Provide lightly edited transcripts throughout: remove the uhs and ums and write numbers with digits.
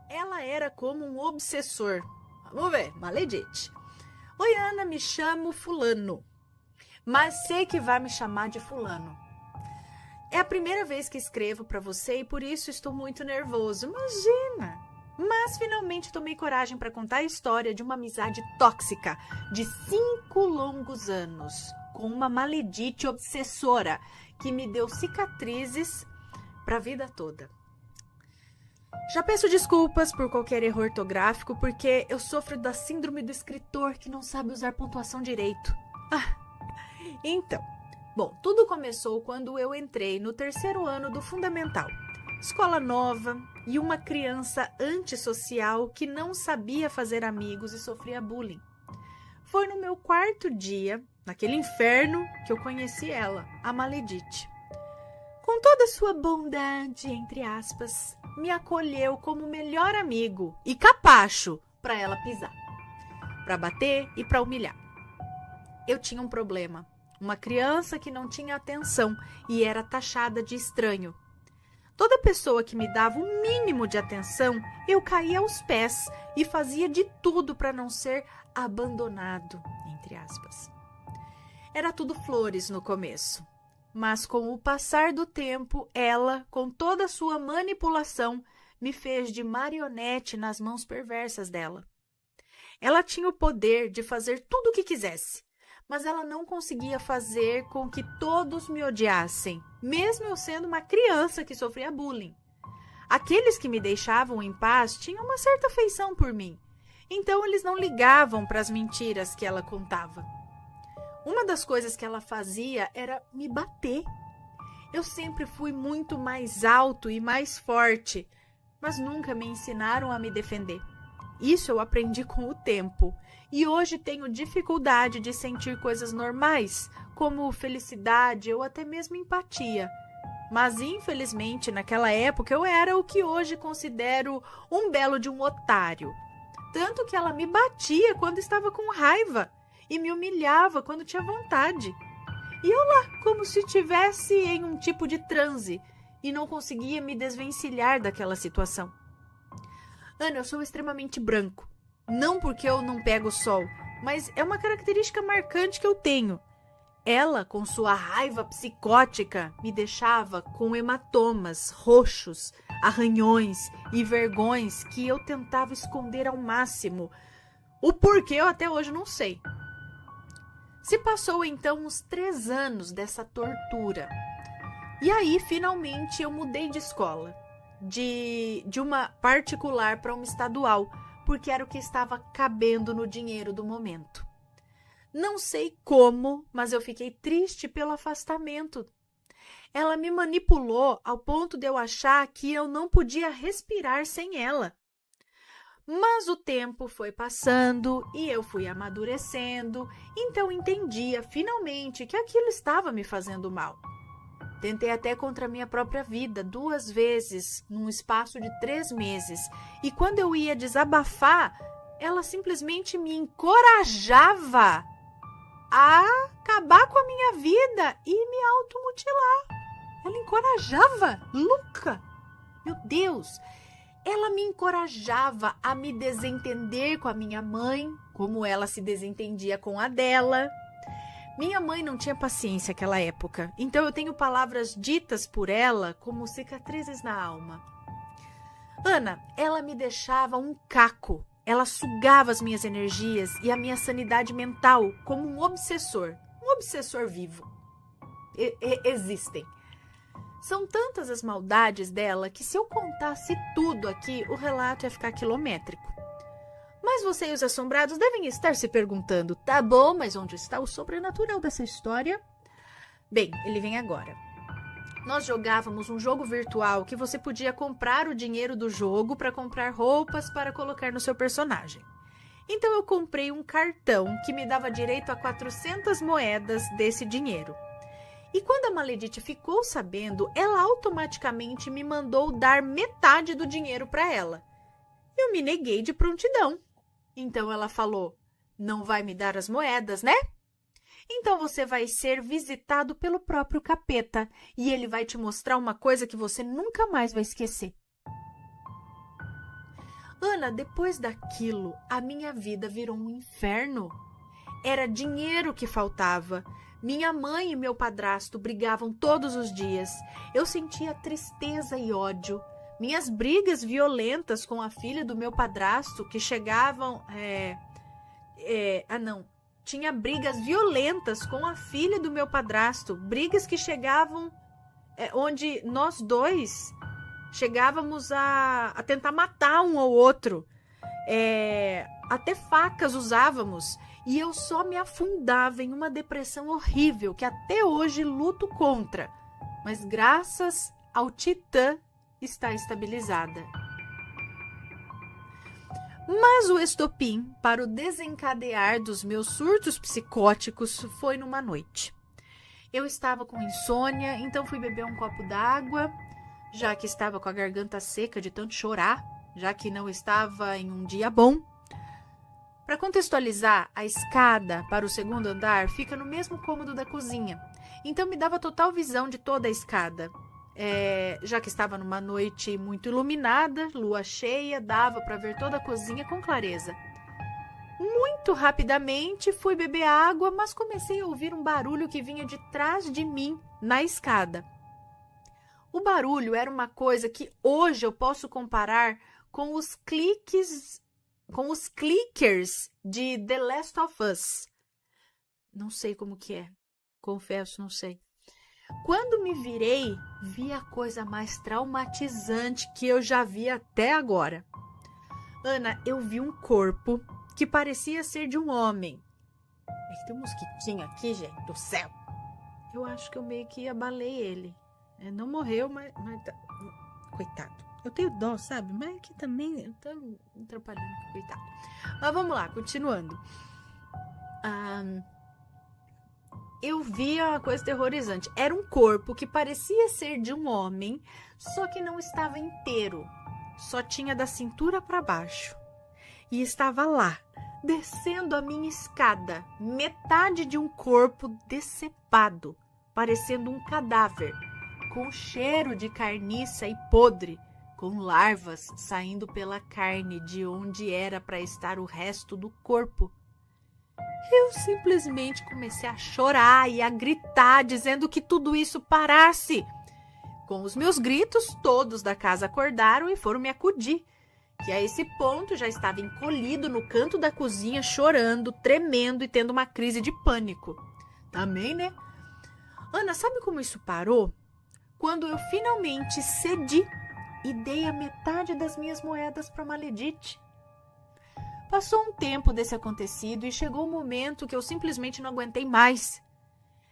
Ela era como um obsessor. Vamos ver, Maledite. Oi, Ana, me chamo fulano, mas sei que vai me chamar de fulano. É a primeira vez que escrevo para você e por isso estou muito nervoso. Imagina! Mas finalmente tomei coragem para contar a história de uma amizade tóxica de 5 longos anos com uma maledite obsessora que me deu cicatrizes para a vida toda. Já peço desculpas por qualquer erro ortográfico, porque eu sofro da síndrome do escritor que não sabe usar pontuação direito. Então, bom, tudo começou quando eu entrei no 3º ano do Fundamental. Escola nova e uma criança antissocial que não sabia fazer amigos e sofria bullying. Foi no meu 4º dia, naquele inferno, que eu conheci ela, a Maledite. Com toda a sua bondade, entre aspas, me acolheu como melhor amigo e capacho para ela pisar, para bater e para humilhar. Eu tinha um problema, uma criança que não tinha atenção e era taxada de estranho. Toda pessoa que me dava o mínimo de atenção, eu caía aos pés e fazia de tudo para não ser abandonado, entre aspas. Era tudo flores no começo. Mas com o passar do tempo, ela, com toda a sua manipulação, me fez de marionete nas mãos perversas dela. Ela tinha o poder de fazer tudo o que quisesse, mas ela não conseguia fazer com que todos me odiassem, mesmo eu sendo uma criança que sofria bullying. Aqueles que me deixavam em paz tinham uma certa afeição por mim, então eles não ligavam para as mentiras que ela contava. Uma das coisas que ela fazia era me bater. Eu sempre fui muito mais alto e mais forte, mas nunca me ensinaram a me defender. Isso eu aprendi com o tempo, e hoje tenho dificuldade de sentir coisas normais, como felicidade ou até mesmo empatia. Mas, infelizmente, naquela época eu era o que hoje considero um belo de um otário. Tanto que ela me batia quando estava com raiva e me humilhava quando tinha vontade. E eu lá, como se estivesse em um tipo de transe e não conseguia me desvencilhar daquela situação. Ana, eu sou extremamente branco. Não porque eu não pego sol, mas é uma característica marcante que eu tenho. Ela, com sua raiva psicótica, me deixava com hematomas, roxos, arranhões e vergões que eu tentava esconder ao máximo. O porquê eu até hoje não sei. Se passou então uns 3 anos dessa tortura. E aí, finalmente, eu mudei de escola. De uma particular para uma estadual, porque era o que estava cabendo no dinheiro do momento. Não sei como, mas eu fiquei triste pelo afastamento. Ela me manipulou ao ponto de eu achar que eu não podia respirar sem ela. Mas o tempo foi passando e eu fui amadurecendo, então entendia finalmente que aquilo estava me fazendo mal. Tentei até contra a minha própria vida 2 vezes, num espaço de 3 meses, e quando eu ia desabafar, ela simplesmente me encorajava a acabar com a minha vida e me automutilar. Ela encorajava, louca! Meu Deus! Ela me encorajava a me desentender com a minha mãe, como ela se desentendia com a dela. Minha mãe não tinha paciência naquela época, então eu tenho palavras ditas por ela como cicatrizes na alma. Ana, ela me deixava um caco. Ela sugava as minhas energias e a minha sanidade mental como um obsessor vivo. Existem. São tantas as maldades dela que se eu contasse tudo aqui, o relato ia ficar quilométrico. Mas você e os assombrados devem estar se perguntando, tá bom, mas onde está o sobrenatural dessa história? Bem, ele vem agora. Nós jogávamos um jogo virtual que você podia comprar o dinheiro do jogo para comprar roupas para colocar no seu personagem. Então eu comprei um cartão que me dava direito a 400 moedas desse dinheiro. E quando a Maledite ficou sabendo, ela automaticamente me mandou dar metade do dinheiro para ela. Eu me neguei de prontidão. Então ela falou, não vai me dar as moedas, né? Então você vai ser visitado pelo próprio capeta e ele vai te mostrar uma coisa que você nunca mais vai esquecer. Ana, depois daquilo, a minha vida virou um inferno. Era dinheiro que faltava. Minha mãe e meu padrasto brigavam todos os dias. Eu sentia tristeza e ódio. Minhas brigas violentas com a filha do meu padrasto, que chegavam... Tinha brigas violentas com a filha do meu padrasto. Brigas que chegavam... onde nós dois chegávamos a tentar matar um ao outro. Até facas usávamos. E eu só me afundava em uma depressão horrível que até hoje luto contra. Mas graças ao Titã está estabilizada. Mas o estopim para o desencadear dos meus surtos psicóticos foi numa noite. Eu estava com insônia, então fui beber um copo d'água, já que estava com a garganta seca de tanto chorar, já que não estava em um dia bom. Para contextualizar, a escada para o segundo andar fica no mesmo cômodo da cozinha, então me dava total visão de toda a escada. Já que estava numa noite muito iluminada, lua cheia, dava para ver toda a cozinha com clareza. Muito rapidamente fui beber água, mas comecei a ouvir um barulho que vinha de trás de mim, na escada. O barulho era uma coisa que hoje eu posso comparar com os clickers de The Last of Us. Não sei como que é, confesso, não sei. Quando me virei, vi a coisa mais traumatizante que eu já vi até agora. Ana, eu vi um corpo que parecia ser de um homem. Tem um mosquitinho aqui, gente, do céu. Eu acho que eu meio que abalei ele. Não morreu, mas tá... Coitado. Eu tenho dó, sabe? Mas aqui também eu tô atrapalhando, coitado. Mas vamos lá, continuando. Eu vi uma coisa terrorizante. Era um corpo que parecia ser de um homem, só que não estava inteiro. Só tinha da cintura para baixo. E estava lá, descendo a minha escada, metade de um corpo decepado, parecendo um cadáver, com cheiro de carniça e podre, com larvas saindo pela carne de onde era para estar o resto do corpo. Eu simplesmente comecei a chorar e a gritar, dizendo que tudo isso parasse. Com os meus gritos, todos da casa acordaram e foram me acudir, que a esse ponto já estava encolhido no canto da cozinha, chorando, tremendo e tendo uma crise de pânico. Também, né? Ana, sabe como isso parou? Quando eu finalmente cedi e dei a metade das minhas moedas para Maledite. Passou um tempo desse acontecido e chegou o momento que eu simplesmente não aguentei mais.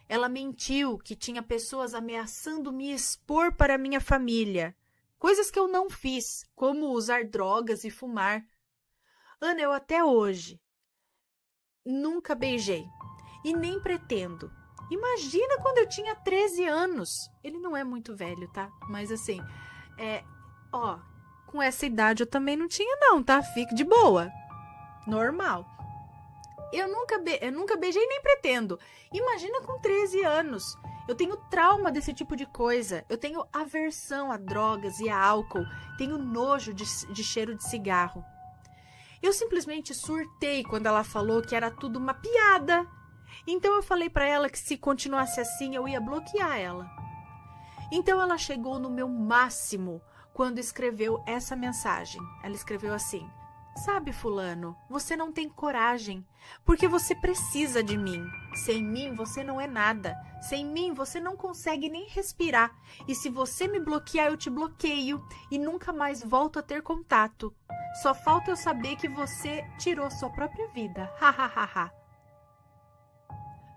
Ela mentiu que tinha pessoas ameaçando me expor para minha família. Coisas que eu não fiz, como usar drogas e fumar. Ana, eu até hoje nunca beijei e nem pretendo. Imagina quando eu tinha 13 anos. Ele não é muito velho, tá? Mas assim, com essa idade eu também não tinha não, tá? Fique de boa. Normal. Eu nunca beijei nem pretendo. Imagina com 13 anos. Eu tenho trauma desse tipo de coisa. Eu tenho aversão a drogas e a álcool. Tenho nojo de cheiro de cigarro. Eu simplesmente surtei quando ela falou que era tudo uma piada. Então eu falei para ela que se continuasse assim eu ia bloquear ela. Então ela chegou no meu máximo quando escreveu essa mensagem. Ela escreveu assim: sabe, fulano, você não tem coragem, porque você precisa de mim. Sem mim, você não é nada. Sem mim, você não consegue nem respirar. E se você me bloquear, eu te bloqueio e nunca mais volto a ter contato. Só falta eu saber que você tirou sua própria vida. Ha, ha, ha, ha.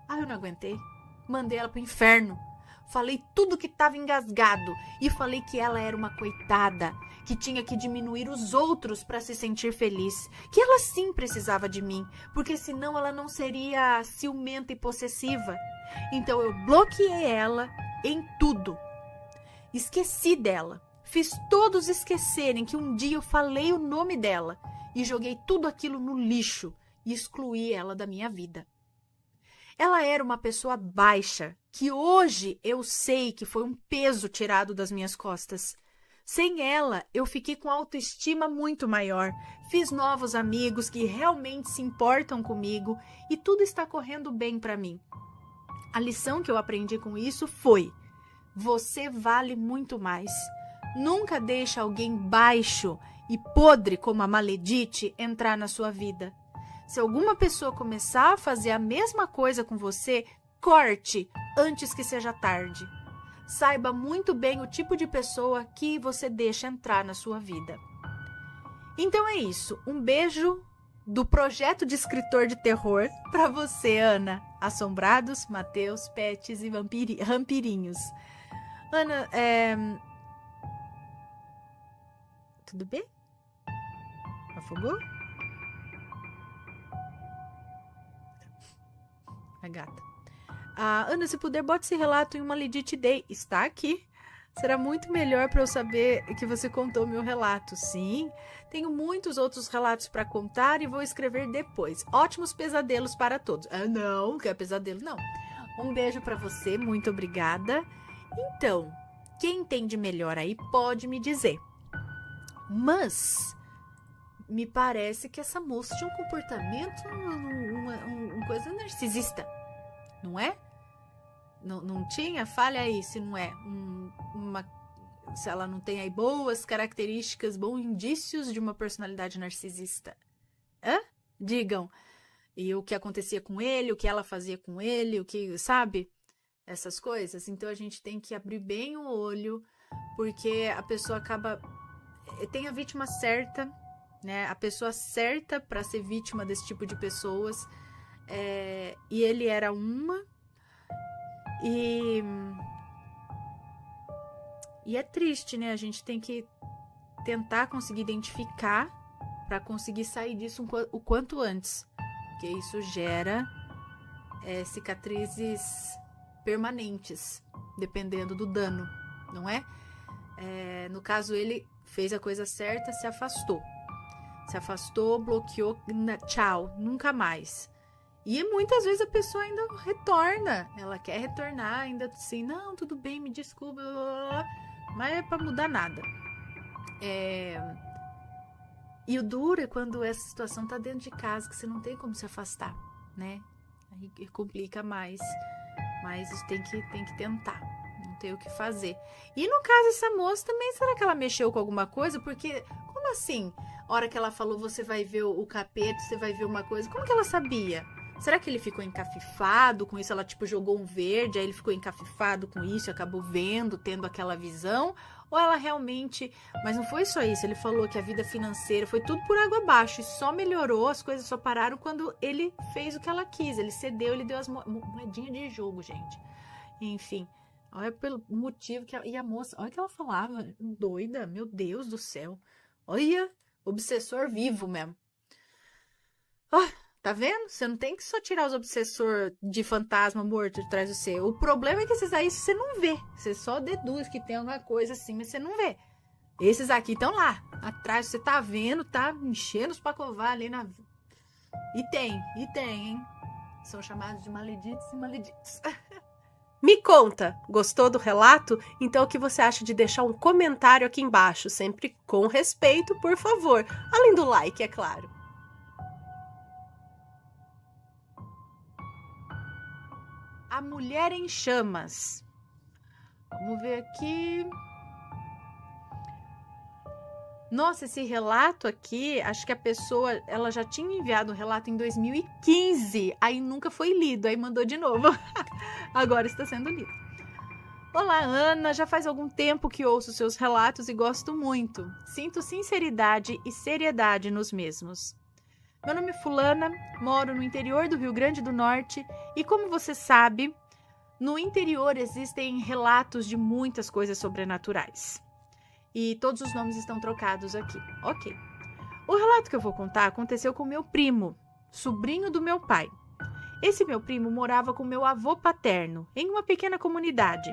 Eu não aguentei. Mandei ela pro inferno. Falei tudo que estava engasgado e falei que ela era uma coitada, que tinha que diminuir os outros para se sentir feliz, que ela sim precisava de mim, porque senão ela não seria ciumenta e possessiva. Então eu bloqueei ela em tudo. Esqueci dela. Fiz todos esquecerem que um dia eu falei o nome dela e joguei tudo aquilo no lixo e excluí ela da minha vida. Ela era uma pessoa baixa, que hoje eu sei que foi um peso tirado das minhas costas. Sem ela, eu fiquei com autoestima muito maior. Fiz novos amigos que realmente se importam comigo e tudo está correndo bem para mim. A lição que eu aprendi com isso foi: você vale muito mais. Nunca deixe alguém baixo e podre como a Maledite entrar na sua vida. Se alguma pessoa começar a fazer a mesma coisa com você, corte antes que seja tarde. Saiba muito bem o tipo de pessoa que você deixa entrar na sua vida. Então é isso. Um beijo do projeto de escritor de terror para você, Ana. Assombrados, Mateus, Pets e Vampirinhos. Ana, tudo bem? Afogou? A gata. Ana, se puder, bote esse relato em uma Maledite Day. Está aqui. Será muito melhor para eu saber que você contou meu relato. Sim, tenho muitos outros relatos para contar e vou escrever depois. Ótimos pesadelos para todos. Não, que é pesadelo, não. Um beijo para você, muito obrigada. Então, quem entende melhor aí pode me dizer. Mas me parece que essa moça tinha um comportamento, uma coisa narcisista, não é? Não tinha? Fale aí se não é. Se ela não tem aí boas características, bons indícios de uma personalidade narcisista. Digam. E o que acontecia com ele, o que ela fazia com ele, o que, sabe? Essas coisas. Então a gente tem que abrir bem o olho, porque a pessoa acaba... Tem a vítima certa, né? A pessoa certa para ser vítima desse tipo de pessoas. E ele era uma... E é triste, né? A gente tem que tentar conseguir identificar para conseguir sair disso o quanto antes. Porque isso gera cicatrizes permanentes, dependendo do dano, não é? No caso, ele fez a coisa certa, se afastou. Se afastou, bloqueou, tchau, nunca mais. E muitas vezes a pessoa ainda retorna. Ela quer retornar, ainda assim, não, tudo bem, me desculpa, blá, blá, blá, mas é pra mudar nada. E o duro é quando essa situação tá dentro de casa, que você não tem como se afastar, né? Aí complica mais. Mas tem que tentar. Não tem o que fazer. E no caso dessa moça também, será que ela mexeu com alguma coisa? Porque, como assim? A hora que ela falou, você vai ver o capeta, você vai ver uma coisa. Como que ela sabia? Será que ele ficou encafifado com isso? Ela, jogou um verde, aí ele ficou encafifado com isso e acabou vendo, tendo aquela visão? Ou ela realmente... Mas não foi só isso. Ele falou que a vida financeira foi tudo por água abaixo e só melhorou, as coisas só pararam quando ele fez o que ela quis. Ele cedeu, ele deu as moedinhas de jogo, gente. Enfim, olha pelo motivo que... E a moça, olha o que ela falava. Doida, meu Deus do céu. Olha, obsessor vivo mesmo. Tá vendo? Você não tem que só tirar os obsessor de fantasma morto de trás do seu. O problema é que esses aí você não vê. Você só deduz que tem alguma coisa assim, mas você não vê. Esses aqui estão lá, atrás. Você tá vendo, tá enchendo os pacovar ali na... E tem, hein? São chamados de maleditos e maleditos. Me conta, gostou do relato? Então o que você acha de deixar um comentário aqui embaixo? Sempre com respeito, por favor. Além do like, é claro. A Mulher em Chamas. Vamos ver aqui. Nossa, esse relato aqui, acho que a pessoa, ela já tinha enviado um relato em 2015, aí nunca foi lido, aí mandou de novo. Agora está sendo lido. Olá, Ana, já faz algum tempo que ouço seus relatos e gosto muito. Sinto sinceridade e seriedade nos mesmos. Meu nome é Fulana, moro no interior do Rio Grande do Norte e, como você sabe, no interior existem relatos de muitas coisas sobrenaturais. E todos os nomes estão trocados aqui. Ok. O relato que eu vou contar aconteceu com meu primo, sobrinho do meu pai. Esse meu primo morava com meu avô paterno, em uma pequena comunidade.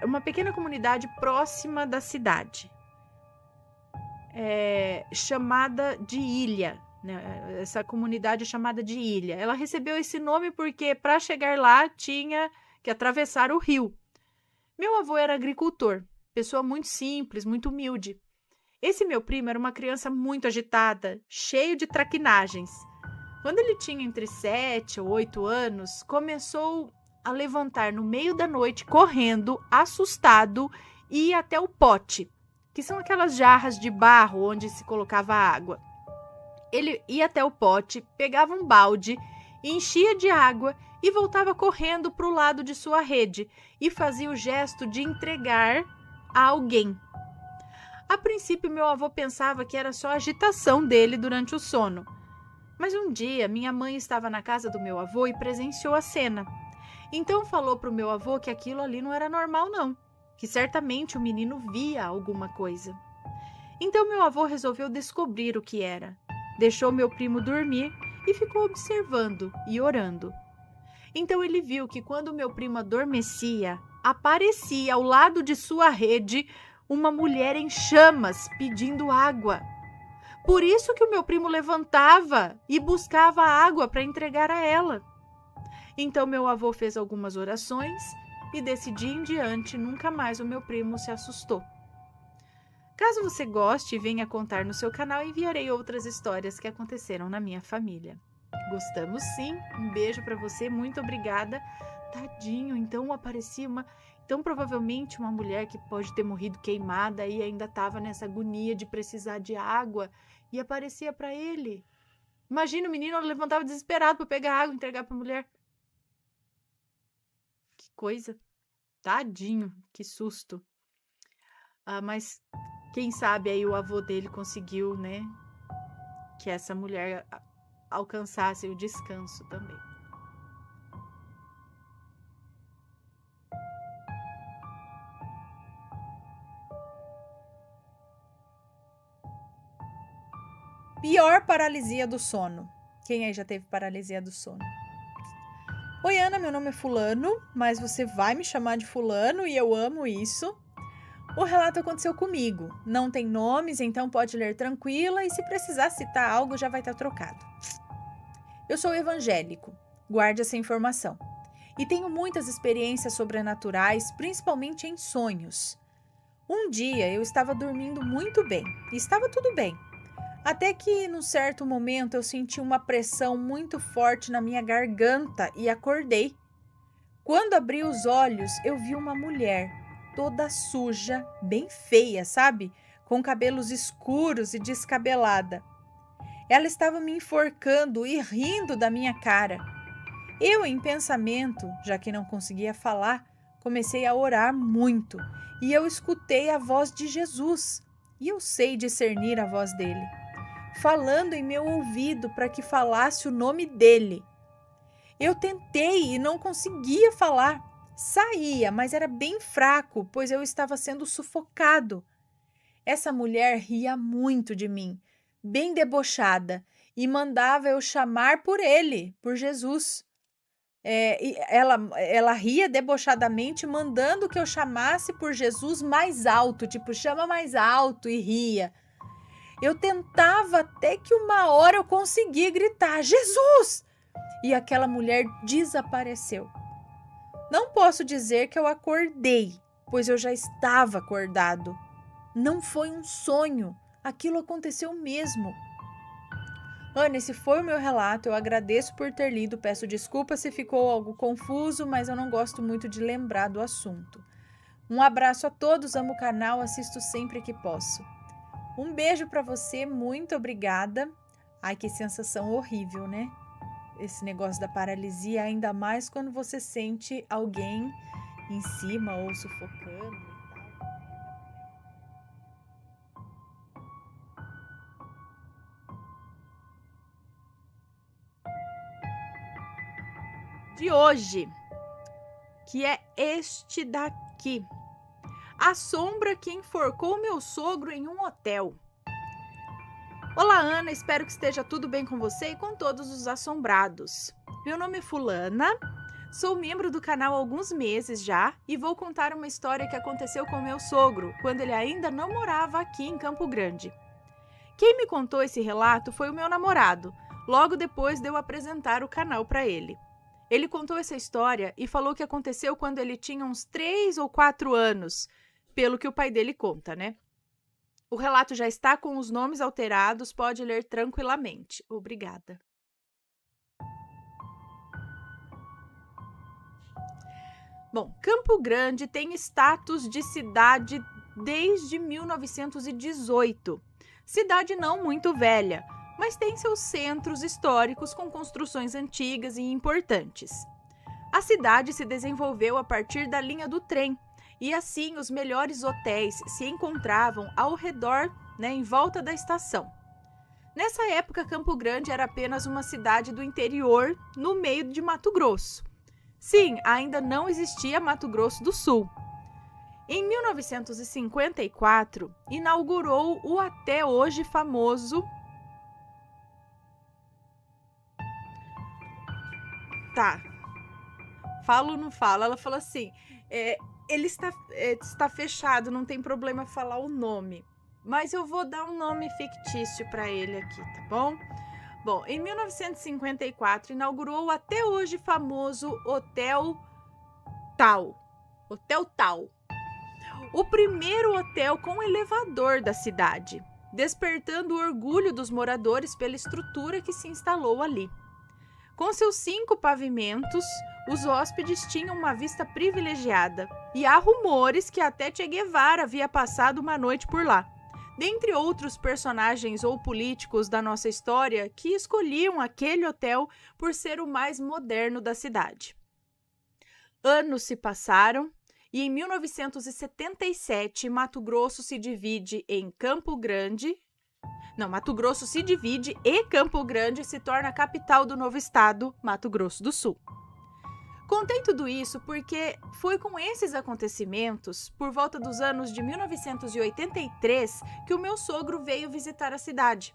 Uma pequena comunidade próxima da cidade. Chamada de Ilha, né? Essa comunidade é chamada de Ilha. Ela recebeu esse nome porque para chegar lá tinha que atravessar o rio. Meu avô era agricultor pessoa muito simples, muito humilde. Esse meu primo era uma criança muito agitada, cheio de traquinagens. Quando ele tinha entre 7 ou 8 anos, começou a levantar no meio da noite, correndo, assustado, e ir até o pote, que são aquelas jarras de barro onde se colocava água. Ele ia até o pote, pegava um balde, enchia de água e voltava correndo para o lado de sua rede e fazia o gesto de entregar a alguém. A princípio, meu avô pensava que era só a agitação dele durante o sono. Mas um dia, minha mãe estava na casa do meu avô e presenciou a cena. Então falou para o meu avô que aquilo ali não era normal não, que certamente o menino via alguma coisa. Então meu avô resolveu descobrir o que era. Deixou meu primo dormir e ficou observando e orando. Então ele viu que quando meu primo adormecia, aparecia ao lado de sua rede uma mulher em chamas pedindo água. Por isso que o meu primo levantava e buscava água para entregar a ela. Então meu avô fez algumas orações e desse dia em diante nunca mais o meu primo se assustou. Caso você goste e venha contar no seu canal, enviarei outras histórias que aconteceram na minha família. Gostamos sim, um beijo para você, muito obrigada. Tadinho, então aparecia Então provavelmente uma mulher que pode ter morrido queimada e ainda estava nessa agonia de precisar de água e aparecia para ele. Imagina, o menino levantava desesperado para pegar água e entregar para a mulher. Que coisa. Tadinho, que susto. Mas quem sabe aí o avô dele conseguiu, né, que essa mulher alcançasse o descanso também. Pior paralisia do sono. Quem aí já teve paralisia do sono? Oi, Ana, meu nome é fulano, mas você vai me chamar de fulano e eu amo isso. O relato aconteceu comigo. Não tem nomes, então pode ler tranquila e se precisar citar algo já vai estar trocado. Eu sou evangélico, guarde essa informação. E tenho muitas experiências sobrenaturais, principalmente em sonhos. Um dia eu estava dormindo muito bem e estava tudo bem. Até que, num certo momento, eu senti uma pressão muito forte na minha garganta e acordei. Quando abri os olhos, eu vi uma mulher, toda suja, bem feia, sabe? Com cabelos escuros e descabelada. Ela estava me enforcando e rindo da minha cara. Eu, em pensamento, já que não conseguia falar, comecei a orar muito e eu escutei a voz de Jesus e eu sei discernir a voz dele, falando em meu ouvido para que falasse o nome dele. Eu tentei e não conseguia falar. Saía, mas era bem fraco, pois eu estava sendo sufocado. Essa mulher ria muito de mim, bem debochada, e mandava eu chamar por ele, por Jesus. Ela ria debochadamente, mandando que eu chamasse por Jesus mais alto, tipo, chama mais alto, e ria. Eu tentava até que uma hora eu consegui gritar, Jesus! E aquela mulher desapareceu. Não posso dizer que eu acordei, pois eu já estava acordado. Não foi um sonho, aquilo aconteceu mesmo. Ana, esse foi o meu relato, eu agradeço por ter lido, peço desculpa se ficou algo confuso, mas eu não gosto muito de lembrar do assunto. Um abraço a todos, amo o canal, assisto sempre que posso. Um beijo para você, muito obrigada. Ai, que sensação horrível, né? Esse negócio da paralisia, ainda mais quando você sente alguém em cima ou sufocando e tal. De hoje, que é este daqui. A sombra que enforcou meu sogro em um hotel. Olá, Ana, espero que esteja tudo bem com você e com todos os assombrados. Meu nome é Fulana, sou membro do canal há alguns meses já e vou contar uma história que aconteceu com meu sogro quando ele ainda não morava aqui em Campo Grande. Quem me contou esse relato foi o meu namorado, logo depois de eu apresentar o canal para ele. Ele contou essa história e falou que aconteceu quando ele tinha uns 3 ou 4 anos. pelo que o pai dele conta, né? O relato já está com os nomes alterados, pode ler tranquilamente. Obrigada. Bom, Campo Grande tem status de cidade desde 1918. Cidade não muito velha, mas tem seus centros históricos com construções antigas e importantes. A cidade se desenvolveu a partir da linha do trem, e assim os melhores hotéis se encontravam ao redor, em volta da estação. Nessa época, Campo Grande era apenas uma cidade do interior, no meio de Mato Grosso. Sim, ainda não existia Mato Grosso do Sul. Em 1954, inaugurou o até hoje famoso... Tá. Falo ou não falo? Ela falou assim, ele está fechado, não tem problema falar o nome. Mas eu vou dar um nome fictício para ele aqui, tá bom? Bom, em 1954, inaugurou o até hoje famoso Hotel Tal. Hotel Tal. O primeiro hotel com elevador da cidade, despertando o orgulho dos moradores pela estrutura que se instalou ali. Com seus 5 pavimentos, os hóspedes tinham uma vista privilegiada, e há rumores que até Che Guevara havia passado uma noite por lá, dentre outros personagens ou políticos da nossa história que escolhiam aquele hotel por ser o mais moderno da cidade. Anos se passaram e em 1977 Mato Grosso se divide em Campo Grande. Não, Mato Grosso se divide e Campo Grande se torna a capital do novo estado, Mato Grosso do Sul. Contei tudo isso porque foi com esses acontecimentos, por volta dos anos de 1983, que o meu sogro veio visitar a cidade.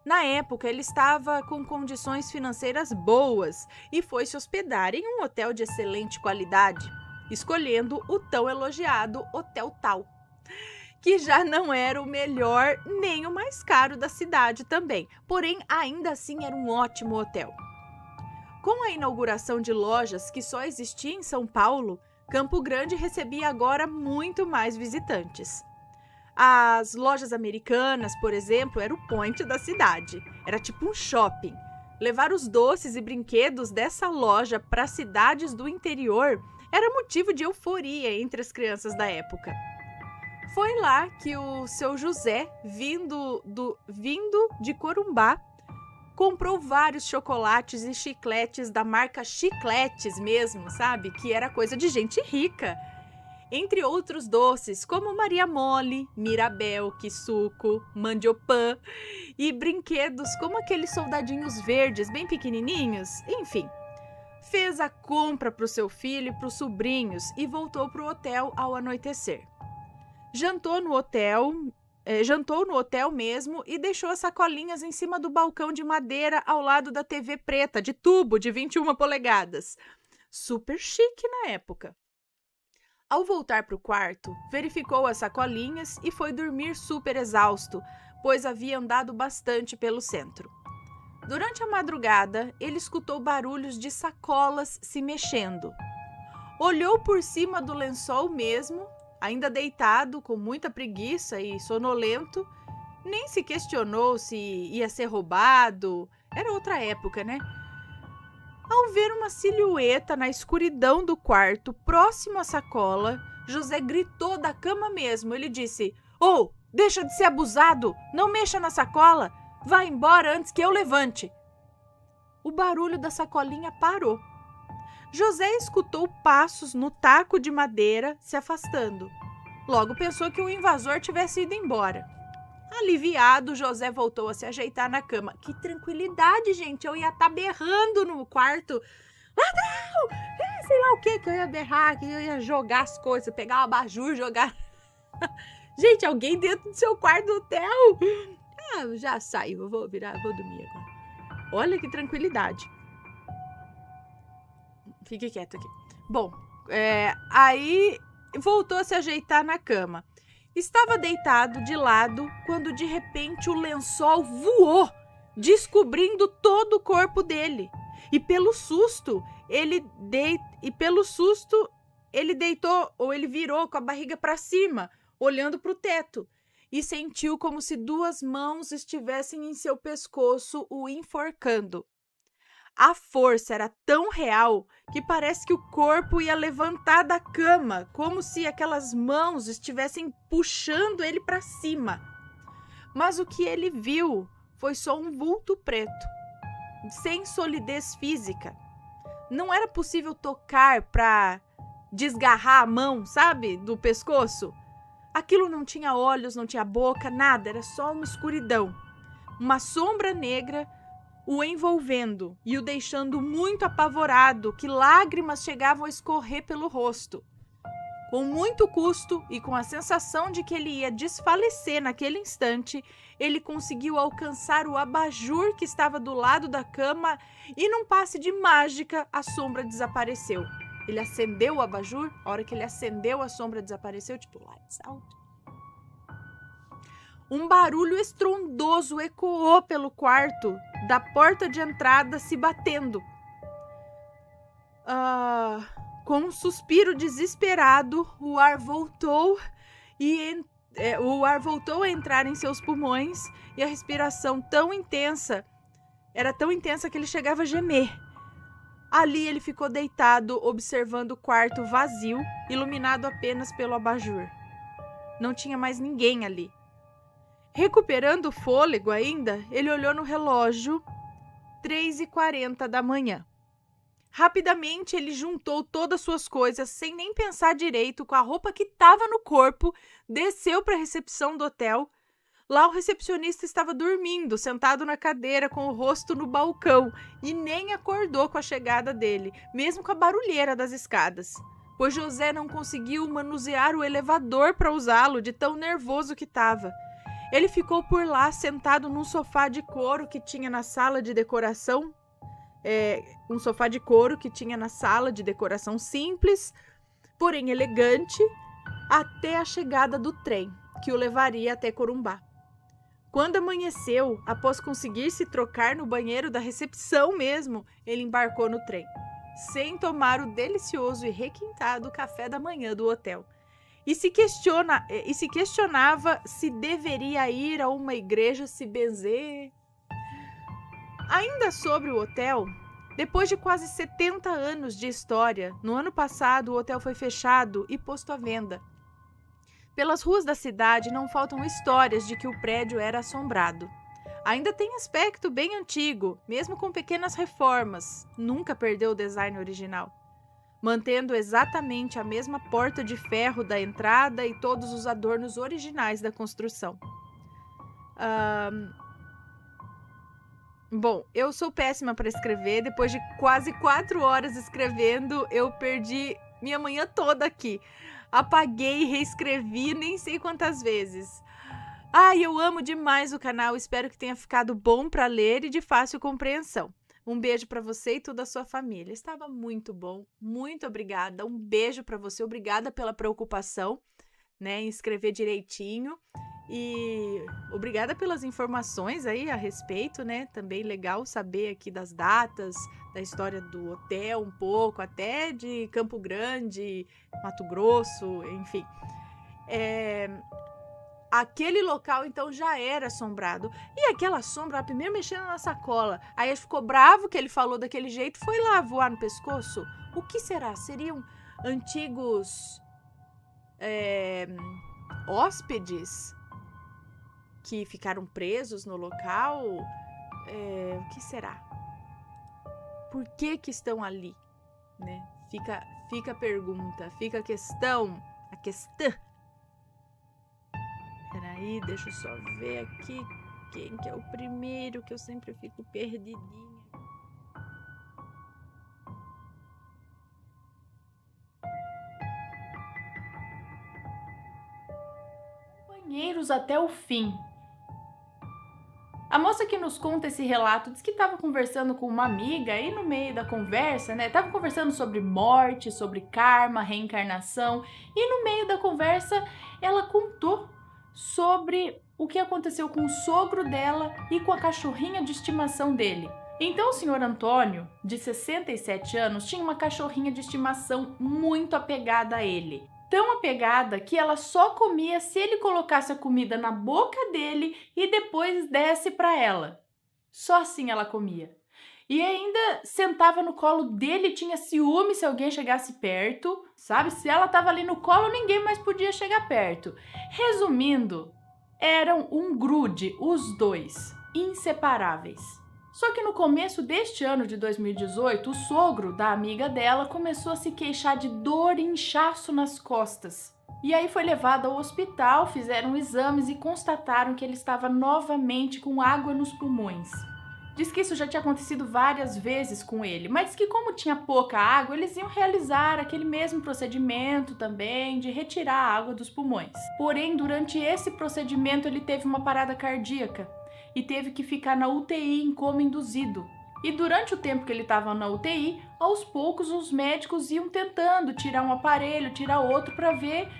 Na época, ele estava com condições financeiras boas e foi se hospedar em um hotel de excelente qualidade, escolhendo o tão elogiado Hotel Tal, que já não era o melhor nem o mais caro da cidade também, porém ainda assim era um ótimo hotel. Com a inauguração de lojas que só existia em São Paulo, Campo Grande recebia agora muito mais visitantes. As lojas americanas, por exemplo, era o point da cidade. Era tipo um shopping. Levar os doces e brinquedos dessa loja para cidades do interior era motivo de euforia entre as crianças da época. Foi lá que o seu José, vindo de Corumbá, comprou vários chocolates e chicletes da marca Chicletes mesmo, sabe? Que era coisa de gente rica. Entre outros doces, como Maria Mole, Mirabel, Kisuco, Mandiopã e brinquedos como aqueles soldadinhos verdes bem pequenininhos, enfim. Fez a compra para o seu filho e para os sobrinhos e voltou para o hotel ao anoitecer. Jantou no hotel mesmo e deixou as sacolinhas em cima do balcão de madeira ao lado da TV preta de tubo de 21 polegadas. Super chique na época. Ao voltar para o quarto, verificou as sacolinhas e foi dormir super exausto, pois havia andado bastante pelo centro. Durante a madrugada, ele escutou barulhos de sacolas se mexendo. Olhou por cima do lençol mesmo, ainda deitado, com muita preguiça e sonolento, nem se questionou se ia ser roubado. Era outra época, né? Ao ver uma silhueta na escuridão do quarto, próximo à sacola, José gritou da cama mesmo. Ele disse: "Oh, deixa de ser abusado! Não mexa na sacola! Vá embora antes que eu levante!" O barulho da sacolinha parou. José escutou passos no taco de madeira se afastando. Logo pensou que o invasor tivesse ido embora. Aliviado, José voltou a se ajeitar na cama. Que tranquilidade, gente! Eu ia estar berrando no quarto. Ladrão! Sei lá o que eu ia berrar, que eu ia jogar as coisas, pegar o abajur, jogar... Gente, alguém dentro do seu quarto do hotel? Já saiu, vou dormir agora. Olha que tranquilidade. Fique quieto aqui. Bom, aí voltou a se ajeitar na cama. Estava deitado de lado quando de repente o lençol voou, descobrindo todo o corpo dele. E pelo susto, ele deitou ou ele virou com a barriga para cima, olhando para o teto, e sentiu como se 2 mãos estivessem em seu pescoço o enforcando. A força era tão real que parece que o corpo ia levantar da cama, como se aquelas mãos estivessem puxando ele para cima. Mas o que ele viu foi só um vulto preto, sem solidez física. Não era possível tocar para desgarrar a mão, sabe, do pescoço. Aquilo não tinha olhos, não tinha boca, nada, era só uma escuridão. Uma sombra negra o envolvendo e o deixando muito apavorado, que lágrimas chegavam a escorrer pelo rosto. Com muito custo e com a sensação de que ele ia desfalecer naquele instante, ele conseguiu alcançar o abajur que estava do lado da cama e, num passe de mágica, a sombra desapareceu. Ele acendeu o abajur, a hora que ele acendeu, a sombra desapareceu, tipo, lights out. Um barulho estrondoso ecoou pelo quarto, da porta de entrada se batendo. Com um suspiro desesperado, o ar voltou a entrar em seus pulmões e a respiração era tão intensa que ele chegava a gemer. Ali ele ficou deitado, observando o quarto vazio, iluminado apenas pelo abajur. Não tinha mais ninguém ali. Recuperando o fôlego ainda, ele olhou no relógio, 3h40 da manhã. Rapidamente, ele juntou todas as suas coisas, sem nem pensar direito, com a roupa que estava no corpo, desceu para a recepção do hotel. Lá o recepcionista estava dormindo, sentado na cadeira, com o rosto no balcão, e nem acordou com a chegada dele, mesmo com a barulheira das escadas, pois José não conseguiu manusear o elevador para usá-lo, de tão nervoso que estava. Ele ficou por lá, sentado num sofá de couro que tinha na sala de decoração, um sofá de couro que tinha na sala de decoração simples, porém elegante, até a chegada do trem, que o levaria até Corumbá. Quando amanheceu, após conseguir se trocar no banheiro da recepção mesmo, ele embarcou no trem, sem tomar o delicioso e requintado café da manhã do hotel. E se questionava se deveria ir a uma igreja se benzer. Ainda sobre o hotel, depois de quase 70 anos de história, no ano passado o hotel foi fechado e posto à venda. Pelas ruas da cidade não faltam histórias de que o prédio era assombrado. Ainda tem aspecto bem antigo, mesmo com pequenas reformas, nunca perdeu o design original, mantendo exatamente a mesma porta de ferro da entrada e todos os adornos originais da construção. Bom, eu sou péssima para escrever. Depois de quase 4 horas escrevendo, eu perdi minha manhã toda aqui. Apaguei, reescrevi, nem sei quantas vezes. Eu amo demais o canal, espero que tenha ficado bom para ler e de fácil compreensão. Um beijo para você e toda a sua família. Estava muito bom, muito obrigada. Um beijo para você, obrigada pela preocupação, né, em escrever direitinho. E obrigada pelas informações aí a respeito, né? Também legal saber aqui das datas, da história do hotel um pouco, até de Campo Grande, Mato Grosso, enfim. Aquele local, então, já era assombrado. E aquela sombra, primeiro mexendo na sacola, aí ele ficou bravo que ele falou daquele jeito, foi lá voar no pescoço. O que será? Seriam antigos hóspedes que ficaram presos no local? O que será? Por que estão ali? Né? Fica a pergunta, fica a questão. Peraí, deixa eu só ver aqui quem que é o primeiro, que eu sempre fico perdidinha. Companheiros até o fim. A moça que nos conta esse relato diz que estava conversando com uma amiga e no meio da conversa, né, estava conversando sobre morte, sobre karma, reencarnação, e no meio da conversa ela contou sobre o que aconteceu com o sogro dela e com a cachorrinha de estimação dele. Então o senhor Antônio, de 67 anos, tinha uma cachorrinha de estimação muito apegada a ele. Tão apegada que ela só comia se ele colocasse a comida na boca dele e depois desse para ela. Só assim ela comia. E ainda sentava no colo dele e tinha ciúme se alguém chegasse perto, sabe? Se ela estava ali no colo, ninguém mais podia chegar perto. Resumindo, eram um grude, os dois, inseparáveis. Só que no começo deste ano de 2018, o sogro da amiga dela começou a se queixar de dor e inchaço nas costas. E aí foi levado ao hospital, fizeram exames e constataram que ele estava novamente com água nos pulmões. Diz que isso já tinha acontecido várias vezes com ele, mas que como tinha pouca água, eles iam realizar aquele mesmo procedimento também de retirar a água dos pulmões. Porém, durante esse procedimento ele teve uma parada cardíaca e teve que ficar na UTI em coma induzido. E durante o tempo que ele estava na UTI, aos poucos os médicos iam tentando tirar um aparelho, tirar outro para ver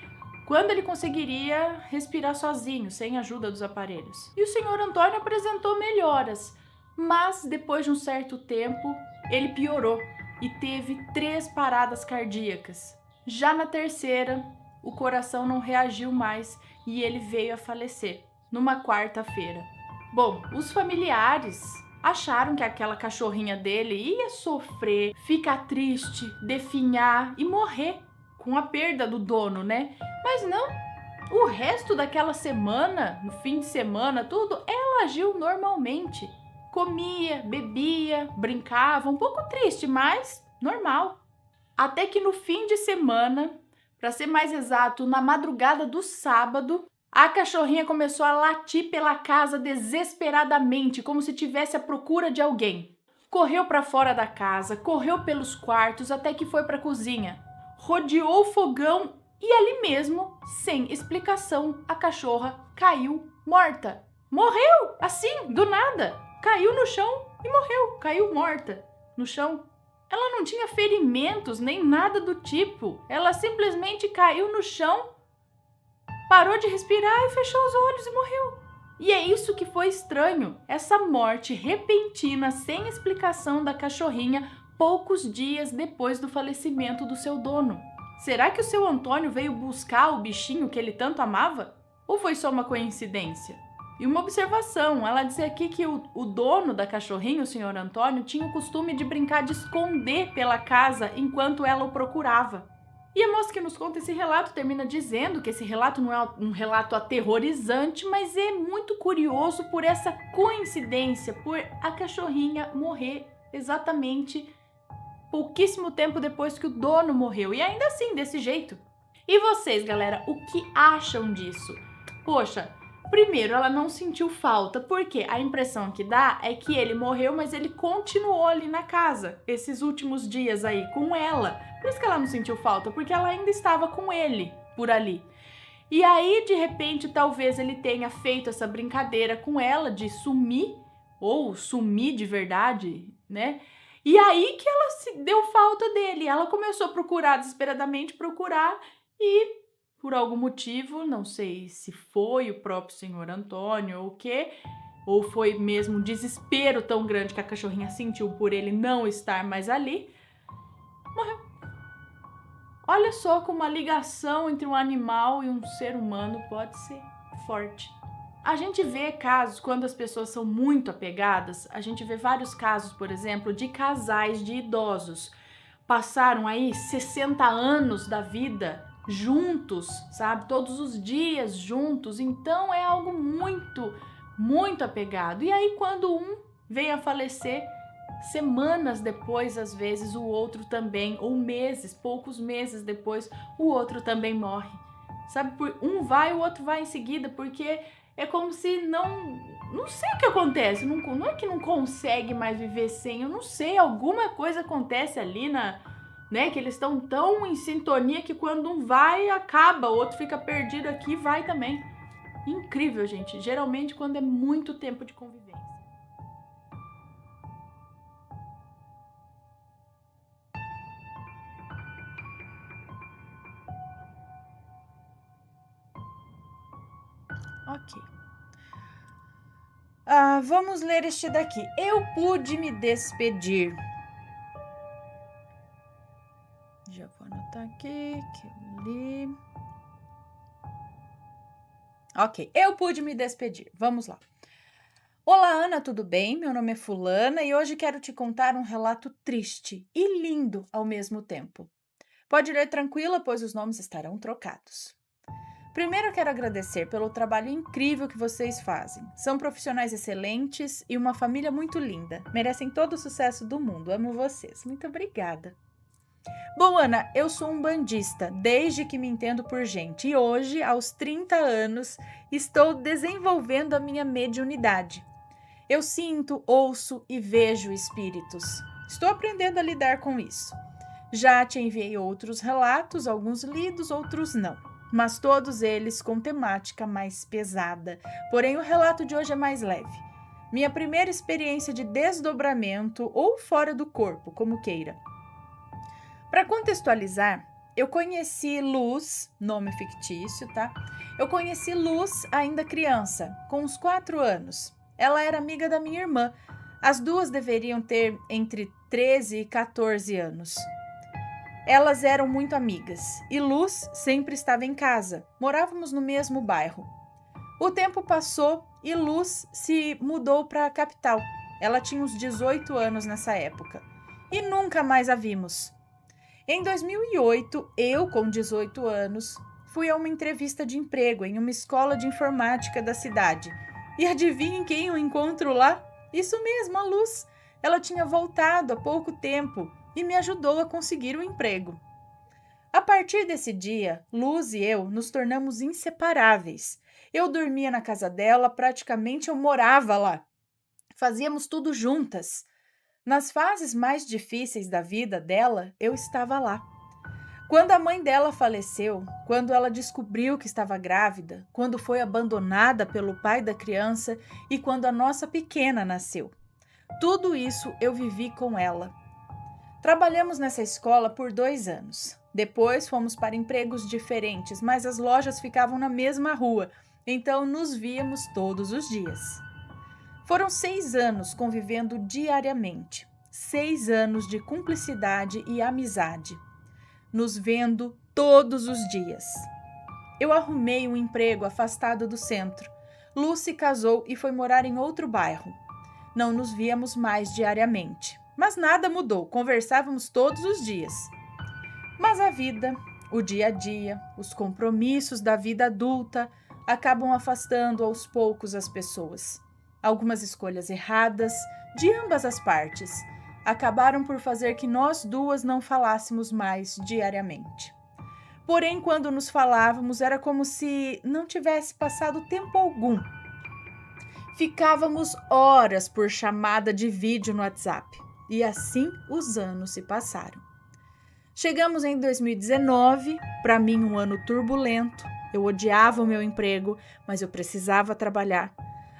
quando ele conseguiria respirar sozinho, sem a ajuda dos aparelhos. E o senhor Antônio apresentou melhoras, mas depois de um certo tempo ele piorou e teve 3 paradas cardíacas. Já na terceira, o coração não reagiu mais e ele veio a falecer numa quarta-feira. Bom, os familiares acharam que aquela cachorrinha dele ia sofrer, ficar triste, definhar e morrer com a perda do dono, né? Mas não, o resto daquela semana, no fim de semana, tudo, ela agiu normalmente. Comia, bebia, brincava, um pouco triste, mas normal. Até que no fim de semana, para ser mais exato, na madrugada do sábado, a cachorrinha começou a latir pela casa desesperadamente, como se tivesse à procura de alguém. Correu para fora da casa, correu pelos quartos até que foi para a cozinha. Rodeou o fogão e ali mesmo, sem explicação, a cachorra caiu morta. Morreu, assim, do nada. Caiu no chão e morreu. Caiu morta no chão. Ela não tinha ferimentos nem nada do tipo. Ela simplesmente caiu no chão, parou de respirar e fechou os olhos e morreu. E é isso que foi estranho, essa morte repentina, sem explicação da cachorrinha, poucos dias depois do falecimento do seu dono. Será que o seu Antônio veio buscar o bichinho que ele tanto amava? Ou foi só uma coincidência? E uma observação, ela disse aqui que o dono da cachorrinha, o senhor Antônio, tinha o costume de brincar de esconder pela casa enquanto ela o procurava. E a moça que nos conta esse relato termina dizendo que esse relato não é um relato aterrorizante, mas é muito curioso por essa coincidência, por a cachorrinha morrer exatamente pouquíssimo tempo depois que o dono morreu. E ainda assim, desse jeito. E vocês, galera, o que acham disso? Poxa, primeiro, ela não sentiu falta, porque a impressão que dá é que ele morreu, mas ele continuou ali na casa, esses últimos dias aí, com ela. Por isso que ela não sentiu falta, porque ela ainda estava com ele por ali. E aí, de repente, talvez ele tenha feito essa brincadeira com ela de sumir, ou sumir de verdade, né? E aí que ela se deu falta dele. Ela começou a procurar, desesperadamente procurar, e por algum motivo, não sei se foi o próprio senhor Antônio ou o quê, ou foi mesmo um desespero tão grande que a cachorrinha sentiu por ele não estar mais ali, morreu. Olha só como a ligação entre um animal e um ser humano pode ser forte. A gente vê casos quando as pessoas são muito apegadas, a gente vê vários casos, por exemplo, de casais de idosos. Passaram aí 60 anos da vida juntos, sabe? Todos os dias juntos. Então é algo muito, muito apegado. E aí quando um vem a falecer, semanas depois, às vezes, o outro também, ou meses, poucos meses depois, o outro também morre. Sabe? Um vai, o outro vai em seguida, porque é como se não sei o que acontece, não é que não consegue mais viver sem, eu não sei, alguma coisa acontece ali né, que eles estão tão em sintonia que quando um vai, acaba, o outro fica perdido aqui, vai também. Incrível, gente, geralmente quando é muito tempo de convivência. Ok. Vamos ler este daqui. Eu pude me despedir. Já vou anotar aqui que eu li. Ok, eu pude me despedir. Vamos lá. Olá, Ana, tudo bem? Meu nome é Fulana e hoje quero te contar um relato triste e lindo ao mesmo tempo. Pode ler tranquila, pois os nomes estarão trocados. Primeiro, quero agradecer pelo trabalho incrível que vocês fazem. São profissionais excelentes e uma família muito linda. Merecem todo o sucesso do mundo. Amo vocês. Muito obrigada. Bom, Ana, eu sou um bandista desde que me entendo por gente e hoje, aos 30 anos, estou desenvolvendo a minha mediunidade. Eu sinto, ouço e vejo espíritos. Estou aprendendo a lidar com isso. Já te enviei outros relatos, alguns lidos, outros não, mas todos eles com temática mais pesada. Porém, o relato de hoje é mais leve. Minha primeira experiência de desdobramento ou fora do corpo, como queira. Para contextualizar, eu conheci Luz, nome fictício, tá? Eu conheci Luz ainda criança, com uns 4 anos. Ela era amiga da minha irmã. As duas deveriam ter entre 13 e 14 anos. Elas eram muito amigas e Luz sempre estava em casa. Morávamos no mesmo bairro. O tempo passou e Luz se mudou para a capital. Ela tinha uns 18 anos nessa época e nunca mais a vimos. Em 2008, eu, com 18 anos, fui a uma entrevista de emprego em uma escola de informática da cidade. E adivinhem quem eu encontro lá? Isso mesmo, a Luz. Ela tinha voltado há pouco tempo e me ajudou a conseguir um emprego. A partir desse dia, Luz e eu nos tornamos inseparáveis. Eu dormia na casa dela, praticamente eu morava lá. Fazíamos tudo juntas. Nas fases mais difíceis da vida dela, eu estava lá. Quando a mãe dela faleceu, quando ela descobriu que estava grávida, quando foi abandonada pelo pai da criança e quando a nossa pequena nasceu. Tudo isso eu vivi com ela. Trabalhamos nessa escola por 2 anos. Depois fomos para empregos diferentes, mas as lojas ficavam na mesma rua, então nos víamos todos os dias. Foram 6 anos convivendo diariamente, 6 anos de cumplicidade e amizade, nos vendo todos os dias. Eu arrumei um emprego afastado do centro. Luz se casou e foi morar em outro bairro. Não nos víamos mais diariamente, mas nada mudou, conversávamos todos os dias. Mas a vida, o dia a dia, os compromissos da vida adulta acabam afastando aos poucos as pessoas. Algumas escolhas erradas, de ambas as partes, acabaram por fazer que nós duas não falássemos mais diariamente. Porém, quando nos falávamos, era como se não tivesse passado tempo algum. Ficávamos horas por chamada de vídeo no WhatsApp, e assim os anos se passaram. Chegamos em 2019, para mim um ano turbulento. Eu odiava o meu emprego, mas eu precisava trabalhar.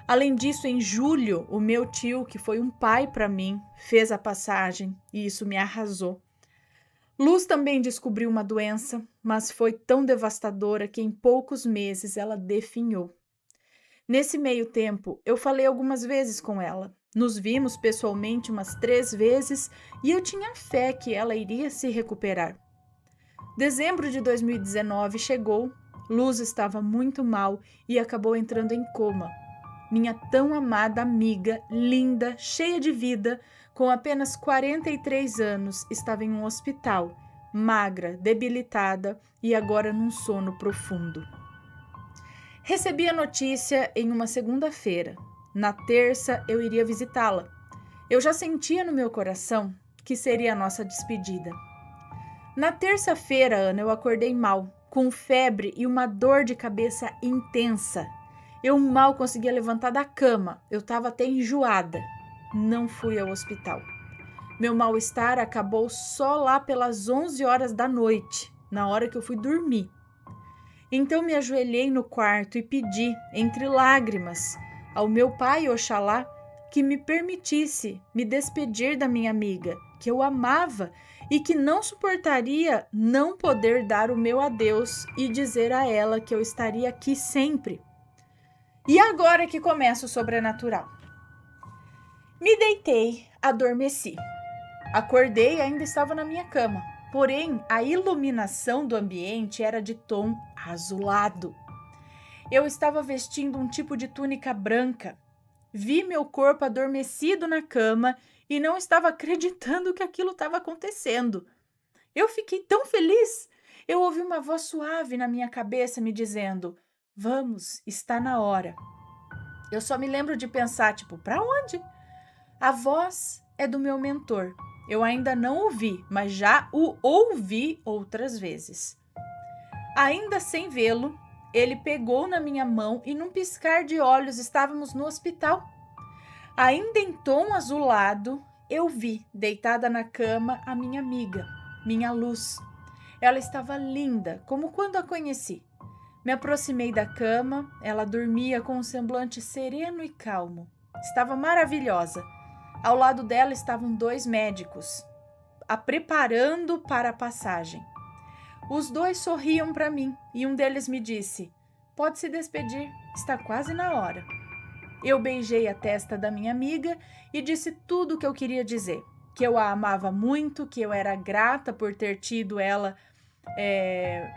Além disso, em julho, o meu tio, que foi um pai para mim, fez a passagem e isso me arrasou. Luz também descobriu uma doença, mas foi tão devastadora que em poucos meses ela definhou. Nesse meio tempo, eu falei algumas vezes com ela. Nos vimos pessoalmente umas 3 vezes e eu tinha fé que ela iria se recuperar. Dezembro de 2019 chegou, Luz estava muito mal e acabou entrando em coma. Minha tão amada amiga, linda, cheia de vida, com apenas 43 anos, estava em um hospital, magra, debilitada e agora num sono profundo. Recebi a notícia em uma segunda-feira. Na terça, eu iria visitá-la. Eu já sentia no meu coração que seria a nossa despedida. Na terça-feira, Ana, eu acordei mal, com febre e uma dor de cabeça intensa. Eu mal conseguia levantar da cama, eu estava até enjoada. Não fui ao hospital. Meu mal-estar acabou só lá pelas 11 horas da noite, na hora que eu fui dormir. Então me ajoelhei no quarto e pedi, entre lágrimas, ao meu pai Oxalá que me permitisse me despedir da minha amiga, que eu amava e que não suportaria não poder dar o meu adeus e dizer a ela que eu estaria aqui sempre. E agora que começa o sobrenatural. Me deitei, adormeci. Acordei e ainda estava na minha cama. Porém, a iluminação do ambiente era de tom azulado. Eu estava vestindo um tipo de túnica branca. Vi meu corpo adormecido na cama e não estava acreditando que aquilo estava acontecendo. Eu fiquei tão feliz. Eu ouvi uma voz suave na minha cabeça me dizendo: "Vamos, está na hora." Eu só me lembro de pensar, para onde? A voz é do meu mentor. Eu ainda não ouvi, mas já o ouvi outras vezes. Ainda sem vê-lo, ele pegou na minha mão e num piscar de olhos estávamos no hospital. Ainda em tom azulado, eu vi, deitada na cama, a minha amiga, minha luz. Ela estava linda, como quando a conheci. Me aproximei da cama, ela dormia com um semblante sereno e calmo. Estava maravilhosa. Ao lado dela estavam 2 médicos, a preparando para a passagem. Os 2 sorriam para mim e um deles me disse: "Pode se despedir, está quase na hora." Eu beijei a testa da minha amiga e disse tudo o que eu queria dizer. Que eu a amava muito, que eu era grata por ter tido ela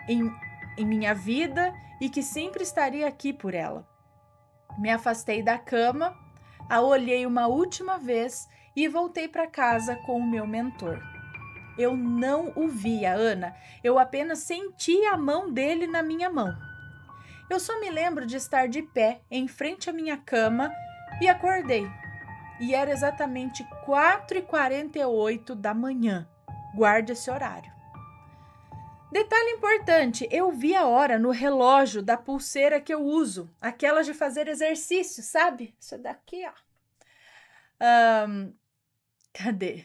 em minha vida e que sempre estaria aqui por ela. Me afastei da cama, a olhei uma última vez e voltei para casa com o meu mentor. Eu não o via, Ana, eu apenas senti a mão dele na minha mão. Eu só me lembro de estar de pé em frente à minha cama e acordei. E era exatamente 4h48 da manhã. Guarde esse horário. Detalhe importante, eu vi a hora no relógio da pulseira que eu uso, aquela de fazer exercício, sabe? Isso daqui, ó. Cadê?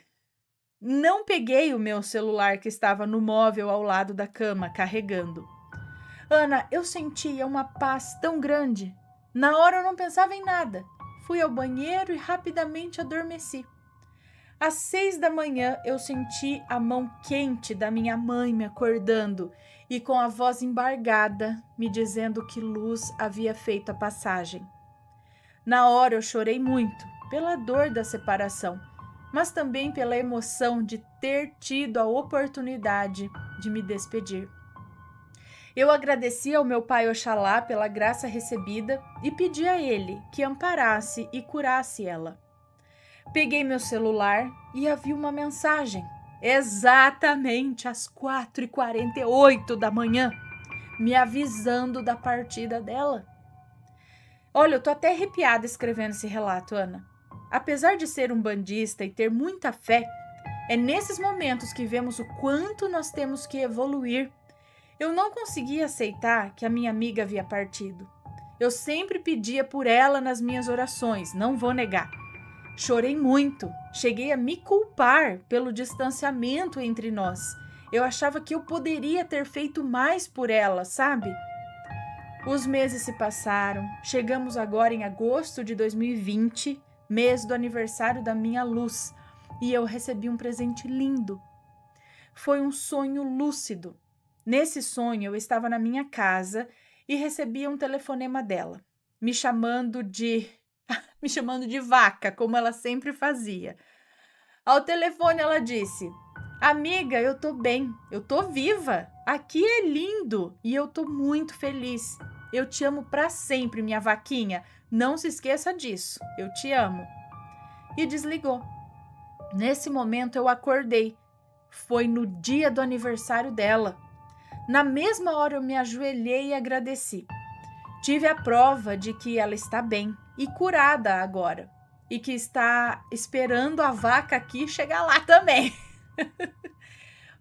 Não peguei o meu celular que estava no móvel ao lado da cama, carregando. Ana, eu sentia uma paz tão grande. Na hora eu não pensava em nada. Fui ao banheiro e rapidamente adormeci. Às 6 da manhã eu senti a mão quente da minha mãe me acordando e com a voz embargada me dizendo que Luz havia feito a passagem. Na hora eu chorei muito pela dor da separação, mas também pela emoção de ter tido a oportunidade de me despedir. Eu agradeci ao meu pai Oxalá pela graça recebida e pedi a ele que amparasse e curasse ela. Peguei meu celular e havia uma mensagem, exatamente às 4h48 da manhã, me avisando da partida dela. Olha, eu tô até arrepiada escrevendo esse relato, Ana. Apesar de ser um bandista e ter muita fé, é nesses momentos que vemos o quanto nós temos que evoluir. Eu não conseguia aceitar que a minha amiga havia partido. Eu sempre pedia por ela nas minhas orações, não vou negar. Chorei muito, cheguei a me culpar pelo distanciamento entre nós. Eu achava que eu poderia ter feito mais por ela, sabe? Os meses se passaram, chegamos agora em agosto de 2020, mês do aniversário da minha Luz, e eu recebi um presente lindo. Foi um sonho lúcido. Nesse sonho eu estava na minha casa e recebi um telefonema dela, me chamando de vaca, como ela sempre fazia. Ao telefone ela disse: "Amiga, eu tô bem, eu tô viva, aqui é lindo e eu tô muito feliz. Eu te amo pra sempre, minha vaquinha, não se esqueça disso, eu te amo." E desligou. Nesse momento eu acordei, foi no dia do aniversário dela. Na mesma hora eu me ajoelhei e agradeci. Tive a prova de que ela está bem e curada agora. E que está esperando a vaca aqui chegar lá também.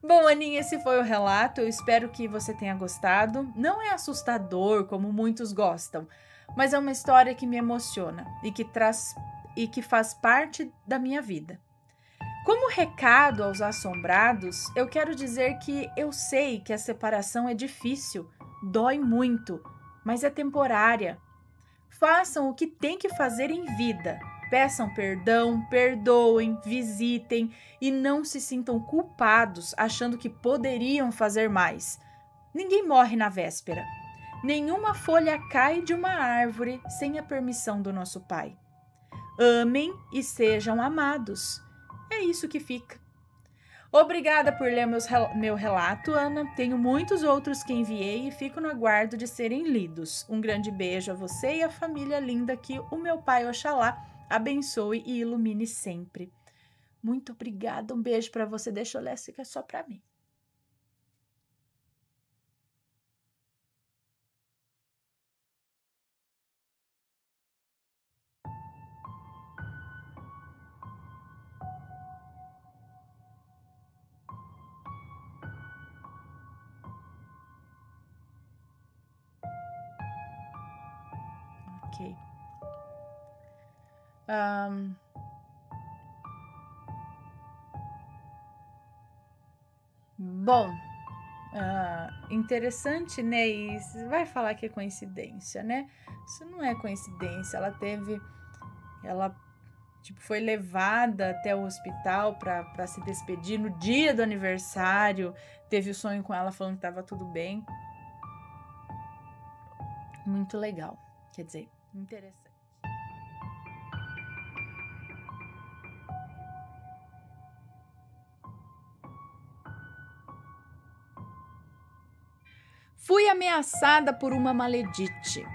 Bom, Aninha, esse foi o relato. Eu espero que você tenha gostado. Não é assustador, como muitos gostam, mas é uma história que me emociona e que faz parte da minha vida. Como recado aos assombrados, eu quero dizer que eu sei que a separação é difícil, dói muito, mas é temporária. Façam o que tem que fazer em vida. Peçam perdão, perdoem, visitem e não se sintam culpados achando que poderiam fazer mais. Ninguém morre na véspera. Nenhuma folha cai de uma árvore sem a permissão do nosso Pai. Amem e sejam amados. É isso que fica. Obrigada por ler meu relato, Ana. Tenho muitos outros que enviei e fico no aguardo de serem lidos. Um grande beijo a você e a família linda que o meu Pai Oxalá abençoe e ilumine sempre. Muito obrigada, um beijo para você. Deixa eu ler essa que é só para mim. Ok. Bom, interessante, né? E você vai falar que é coincidência, né? Isso não é coincidência. Ela tipo, foi levada até o hospital para se despedir no dia do aniversário. Teve o sonho com ela falando que estava tudo bem. Muito legal. Quer dizer, interessante. Fui ameaçada por uma maledite.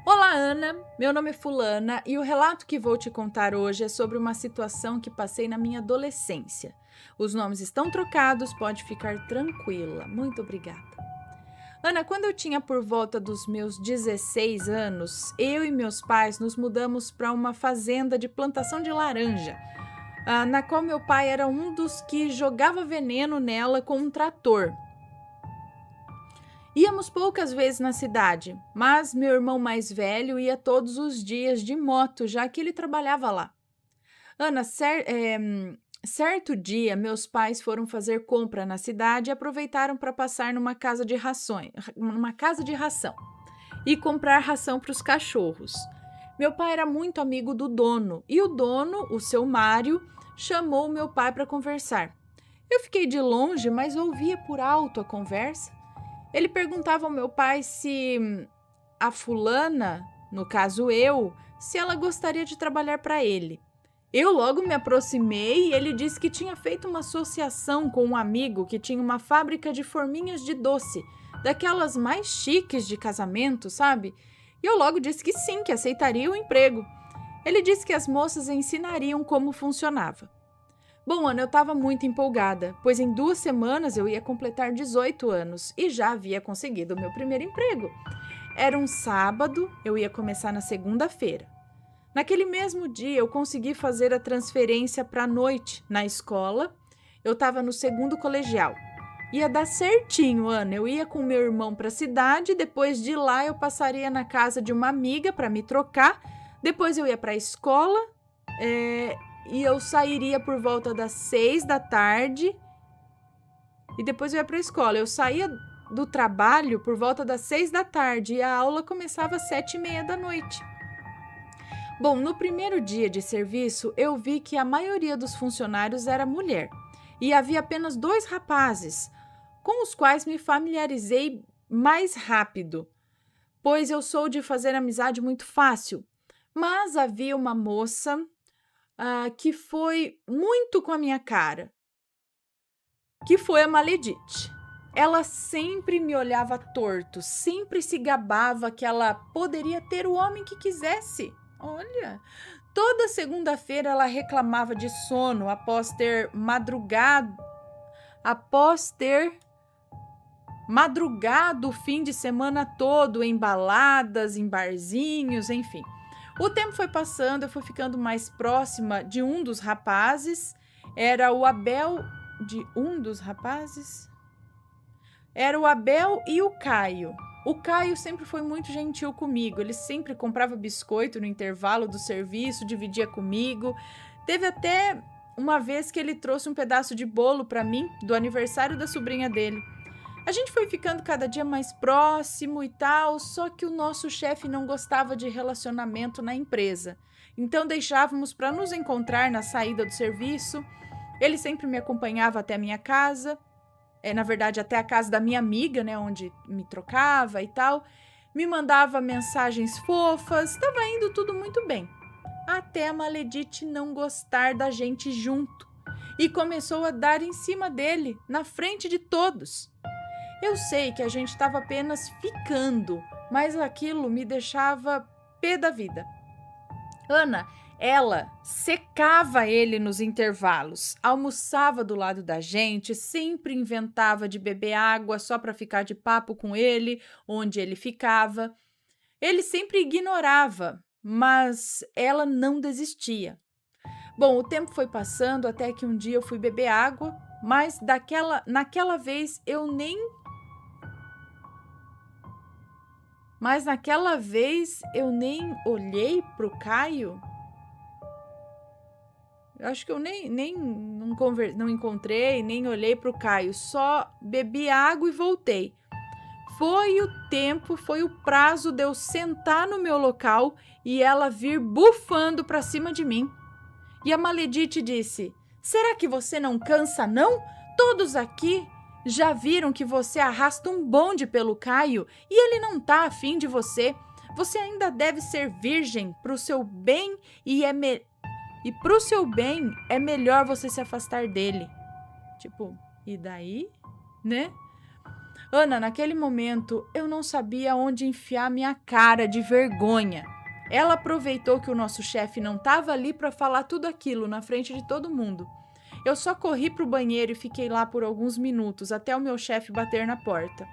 Olá, Ana. Meu nome é Fulana e o relato que vou te contar hoje é sobre uma situação que passei na minha adolescência. Os nomes estão trocados, pode ficar tranquila. Muito obrigada. Ana, quando eu tinha por volta dos meus 16 anos, eu e meus pais nos mudamos para uma fazenda de plantação de laranja, na qual meu pai era um dos que jogava veneno nela com um trator. Íamos poucas vezes na cidade, mas meu irmão mais velho ia todos os dias de moto, já que ele trabalhava lá. Ana, certo dia, meus pais foram fazer compra na cidade e aproveitaram para passar numa casa de ração e comprar ração para os cachorros. Meu pai era muito amigo do dono e o dono, o seu Mário, chamou meu pai para conversar. Eu fiquei de longe, mas ouvia por alto a conversa. Ele perguntava ao meu pai se a fulana, no caso eu, se ela gostaria de trabalhar para ele. Eu logo me aproximei e ele disse que tinha feito uma associação com um amigo que tinha uma fábrica de forminhas de doce, daquelas mais chiques de casamento, sabe? E eu logo disse que sim, que aceitaria o emprego. Ele disse que as moças ensinariam como funcionava. Bom, Ana, eu estava muito empolgada, pois em 2 semanas eu ia completar 18 anos e já havia conseguido o meu primeiro emprego. Era um sábado, eu ia começar na segunda-feira. Naquele mesmo dia, eu consegui fazer a transferência para a noite na escola. Eu estava no 2º colegial. Ia dar certinho, Ana. Eu ia com meu irmão para a cidade, depois de lá eu passaria na casa de uma amiga para me trocar, depois eu ia para a escola, e eu sairia por volta das 6 da tarde e depois eu ia para a escola. Eu saía do trabalho por volta das 6 da tarde e a aula começava às 7h30 da noite. Bom, no primeiro dia de serviço, eu vi que a maioria dos funcionários era mulher e havia apenas 2 rapazes, com os quais me familiarizei mais rápido, pois eu sou de fazer amizade muito fácil. Mas havia uma moça que foi muito com a minha cara, que foi a maledite. Ela sempre me olhava torto, sempre se gabava que ela poderia ter o homem que quisesse. Olha, toda segunda-feira ela reclamava de sono após ter madrugado o fim de semana todo em baladas, em barzinhos, enfim. O tempo foi passando, eu fui ficando mais próxima de um dos rapazes. Era o Abel e o Caio. O Caio sempre foi muito gentil comigo. Ele sempre comprava biscoito no intervalo do serviço, dividia comigo. Teve até uma vez que ele trouxe um pedaço de bolo para mim do aniversário da sobrinha dele. A gente foi ficando cada dia mais próximo e tal, só que o nosso chefe não gostava de relacionamento na empresa. Então deixávamos para nos encontrar na saída do serviço. Ele sempre me acompanhava até a minha casa. na verdade, até a casa da minha amiga, né, onde me trocava e tal. Me mandava mensagens fofas, estava indo tudo muito bem. Até a Maledite não gostar da gente junto e começou a dar em cima dele, na frente de todos. Eu sei que a gente estava apenas ficando, mas aquilo me deixava pé da vida. Ana, ela secava ele nos intervalos, almoçava do lado da gente, sempre inventava de beber água só para ficar de papo com ele, onde ele ficava. Ele sempre ignorava, mas ela não desistia. Bom, o tempo foi passando até que um dia eu fui beber água, mas naquela vez eu nem olhei pro Caio. Eu acho que eu não encontrei, nem olhei pro Caio, só bebi água e voltei. Foi o prazo de eu sentar no meu local e ela vir bufando pra cima de mim. E a Maledite disse: será que você não cansa, não? Todos aqui já viram que você arrasta um bonde pelo Caio e ele não tá afim de você. Você ainda deve ser virgem pro seu bem e pro seu bem é melhor você se afastar dele. Tipo, e daí, né? Ana, naquele momento, eu não sabia onde enfiar minha cara de vergonha. Ela aproveitou que o nosso chefe não estava ali para falar tudo aquilo na frente de todo mundo. Eu só corri para o banheiro e fiquei lá por alguns minutos, até o meu chefe bater na porta.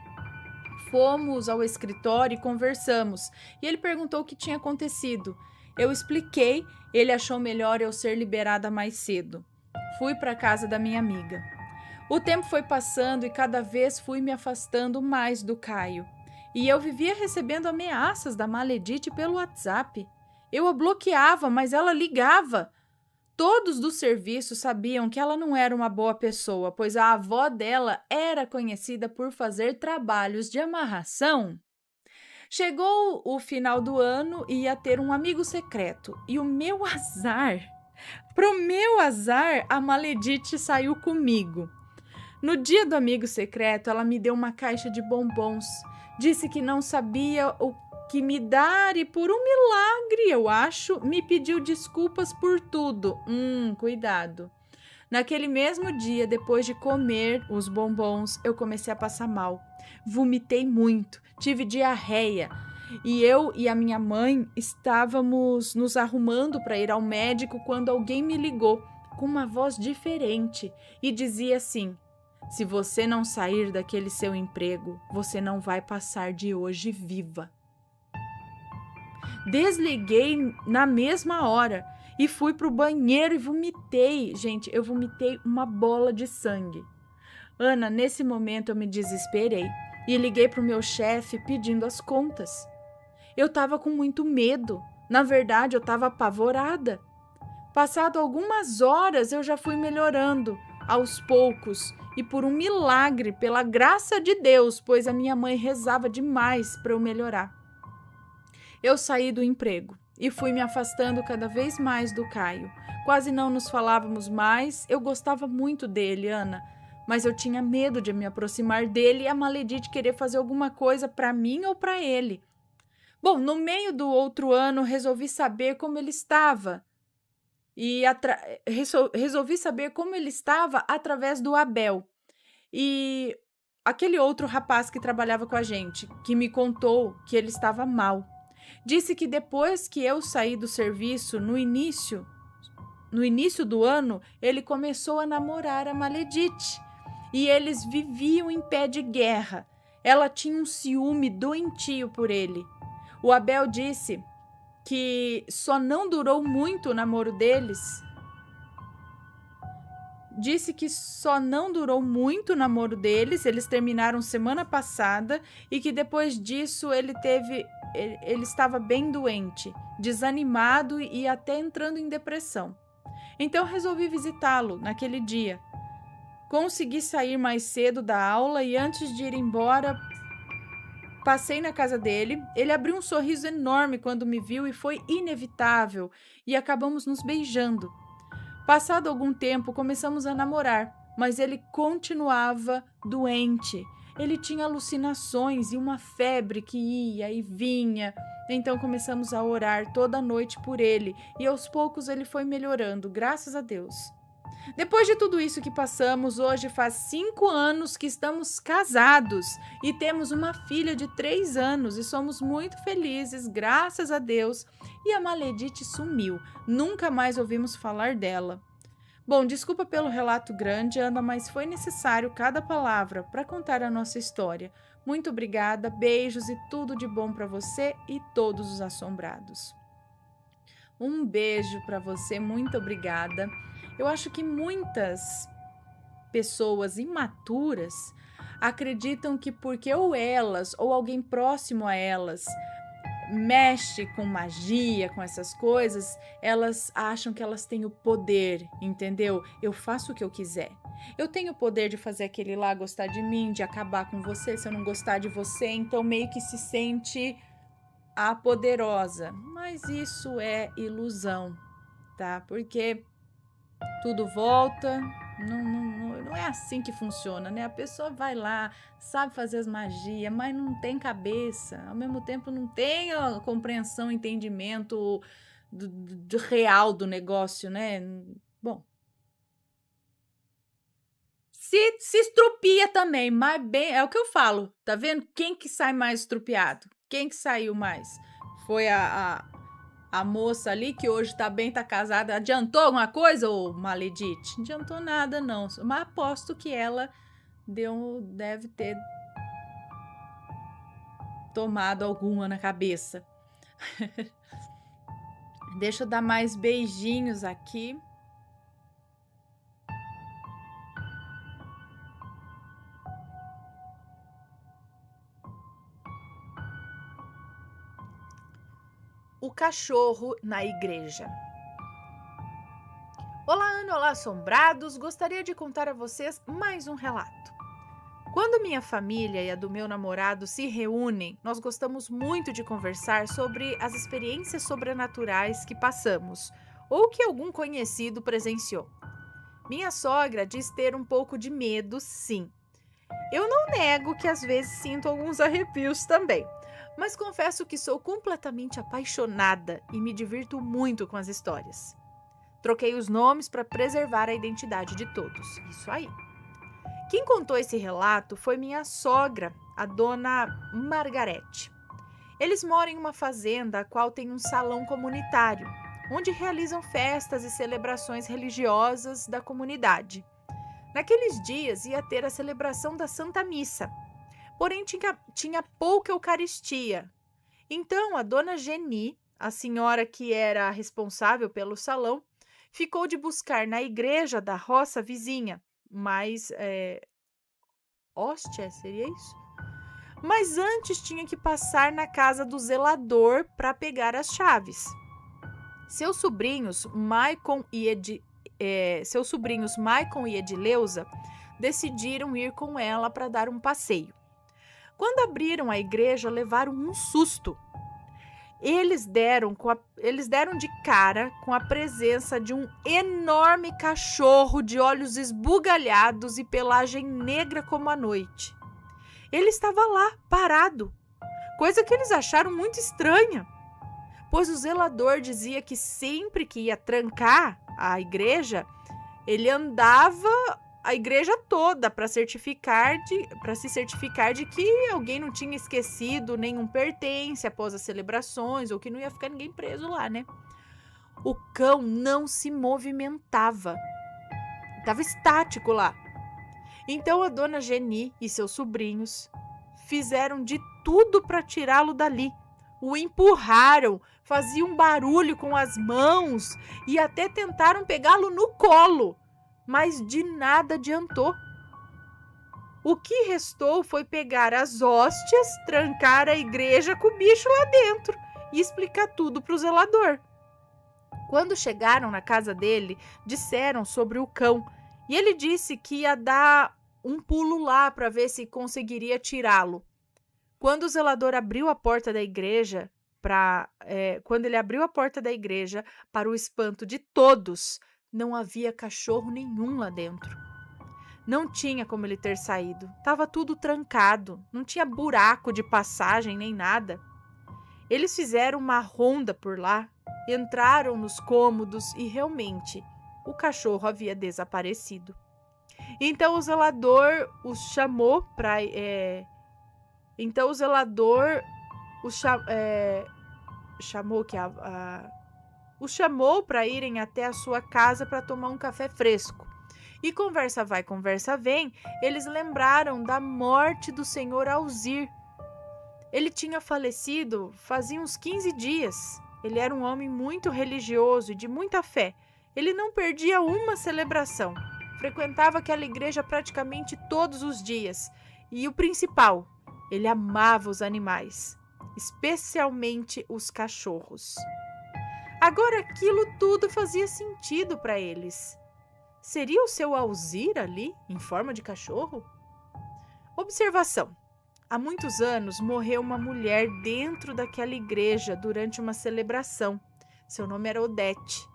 Fomos ao escritório e conversamos, e ele perguntou o que tinha acontecido. Eu expliquei, ele achou melhor eu ser liberada mais cedo. Fui para a casa da minha amiga. O tempo foi passando e cada vez fui me afastando mais do Caio. E eu vivia recebendo ameaças da Maledite pelo WhatsApp. Eu a bloqueava, mas ela ligava. Todos do serviço sabiam que ela não era uma boa pessoa, pois a avó dela era conhecida por fazer trabalhos de amarração. Chegou o final do ano e ia ter um amigo secreto. E pro meu azar, a Maledite saiu comigo. No dia do amigo secreto, ela me deu uma caixa de bombons. Disse que não sabia o que me dar e por um milagre, eu acho, me pediu desculpas por tudo. Cuidado. Naquele mesmo dia, depois de comer os bombons, eu comecei a passar mal. Vomitei muito, tive diarreia. E eu e a minha mãe estávamos nos arrumando para ir ao médico quando alguém me ligou com uma voz diferente e dizia assim: se você não sair daquele seu emprego, você não vai passar de hoje viva. Desliguei na mesma hora e fui pro banheiro e vomitei. Gente, eu vomitei uma bola de sangue. Ana, nesse momento eu me desesperei e liguei pro meu chefe pedindo as contas. Eu tava com muito medo. Na verdade, eu tava apavorada. Passado algumas horas, eu já fui melhorando aos poucos e por um milagre, pela graça de Deus, pois a minha mãe rezava demais para eu melhorar. Eu saí do emprego e fui me afastando cada vez mais do Caio. Quase não nos falávamos mais. Eu gostava muito dele, Ana, mas eu tinha medo de me aproximar dele e a Maledite querer fazer alguma coisa para mim ou para ele. Bom, no meio do outro ano, resolvi saber como ele estava. Resolvi saber como ele estava através do Abel. E aquele outro rapaz que trabalhava com a gente, que me contou que ele estava mal. Disse que depois que eu saí do serviço, no início do ano, ele começou a namorar a Maledite. E eles viviam em pé de guerra. Ela tinha um ciúme doentio por ele. O Abel disse que só não durou muito o namoro deles. Eles terminaram semana passada e que depois disso ele estava bem doente, desanimado e até entrando em depressão. Então resolvi visitá-lo naquele dia. Consegui sair mais cedo da aula e antes de ir embora, passei na casa dele. Ele abriu um sorriso enorme quando me viu e foi inevitável, e acabamos nos beijando. Passado algum tempo, começamos a namorar. mas ele continuava doente. Ele tinha alucinações e uma febre que ia e vinha. Então começamos a orar toda noite por ele e aos poucos ele foi melhorando, graças a Deus. Depois de tudo isso que passamos, hoje faz 5 anos que estamos casados e temos uma filha de 3 anos e somos muito felizes, graças a Deus. E a Maledite sumiu, nunca mais ouvimos falar dela. Bom, desculpa pelo relato grande, Ana, mas foi necessário cada palavra para contar a nossa história. Muito obrigada, beijos e tudo de bom para você e todos os assombrados. Um beijo para você, muito obrigada. Eu acho que muitas pessoas imaturas acreditam que porque ou elas ou alguém próximo a elas mexe com magia, com essas coisas, elas acham que elas têm o poder, entendeu? Eu faço o que eu quiser. Eu tenho o poder de fazer aquele lá gostar de mim, de acabar com você se eu não gostar de você, então meio que se sente a poderosa. Mas isso é ilusão, tá? Porque tudo volta, não é assim que funciona, né? A pessoa vai lá, sabe fazer as magias, mas não tem cabeça, ao mesmo tempo não tem a compreensão, entendimento do real do negócio, né? Bom, se estrupia também, mas bem, é o que eu falo, tá vendo? Quem que sai mais estrupiado? Quem que saiu mais? Foi a moça ali, que hoje tá bem, tá casada, adiantou alguma coisa, ô Maledite? Não adiantou nada, não. Mas aposto que ela deve ter tomado alguma na cabeça. Deixa eu dar mais beijinhos aqui. O cachorro na igreja. Olá, Ana, olá, assombrados! Gostaria de contar a vocês mais um relato. Quando minha família e a do meu namorado se reúnem, nós gostamos muito de conversar sobre as experiências sobrenaturais que passamos ou que algum conhecido presenciou. Minha sogra diz ter um pouco de medo, sim. Eu não nego que às vezes sinto alguns arrepios também, mas confesso que sou completamente apaixonada e me divirto muito com as histórias. Troquei os nomes para preservar a identidade de todos. Isso aí. Quem contou esse relato foi minha sogra, a dona Margarete. Eles moram em uma fazenda a qual tem um salão comunitário, onde realizam festas e celebrações religiosas da comunidade. Naqueles dias ia ter a celebração da Santa Missa, porém tinha pouca Eucaristia. Então a dona Geni, a senhora que era responsável pelo salão, ficou de buscar na igreja da roça vizinha, mas hóstia, seria isso? Mas antes tinha que passar na casa do zelador para pegar as chaves. Seus sobrinhos Maicon e Edileuza decidiram ir com ela para dar um passeio. Quando abriram a igreja, levaram um susto. Eles deram de cara com a presença de um enorme cachorro de olhos esbugalhados e pelagem negra como a noite. Ele estava lá, parado, coisa que eles acharam muito estranha, pois o zelador dizia que sempre que ia trancar a igreja, ele andava a igreja toda para se certificar de que alguém não tinha esquecido nenhum pertence após as celebrações ou que não ia ficar ninguém preso lá, né? O cão não se movimentava, estava estático lá. Então a dona Geni e seus sobrinhos fizeram de tudo para tirá-lo dali. O empurraram, faziam barulho com as mãos e até tentaram pegá-lo no colo, mas de nada adiantou. O que restou foi pegar as hóstias, trancar a igreja com o bicho lá dentro e explicar tudo para o zelador. Quando chegaram na casa dele, disseram sobre o cão e ele disse que ia dar um pulo lá para ver se conseguiria tirá-lo. Quando o zelador abriu a porta da igreja, para o espanto de todos, não havia cachorro nenhum lá dentro. Não tinha como ele ter saído. Tava tudo trancado. Não tinha buraco de passagem nem nada. Eles fizeram uma ronda por lá, entraram nos cômodos e realmente o cachorro havia desaparecido. Então o zelador os chamou para os chamou para irem até a sua casa para tomar um café fresco. E conversa vai, conversa vem, eles lembraram da morte do senhor Alzir. Ele tinha falecido fazia uns 15 dias. Ele era um homem muito religioso e de muita fé. Ele não perdia uma celebração. Frequentava aquela igreja praticamente todos os dias. E o principal, ele amava os animais, especialmente os cachorros. Agora aquilo tudo fazia sentido para eles. Seria o seu Alzir ali, em forma de cachorro? Observação. Há muitos anos morreu uma mulher dentro daquela igreja durante uma celebração. Seu nome era Odete.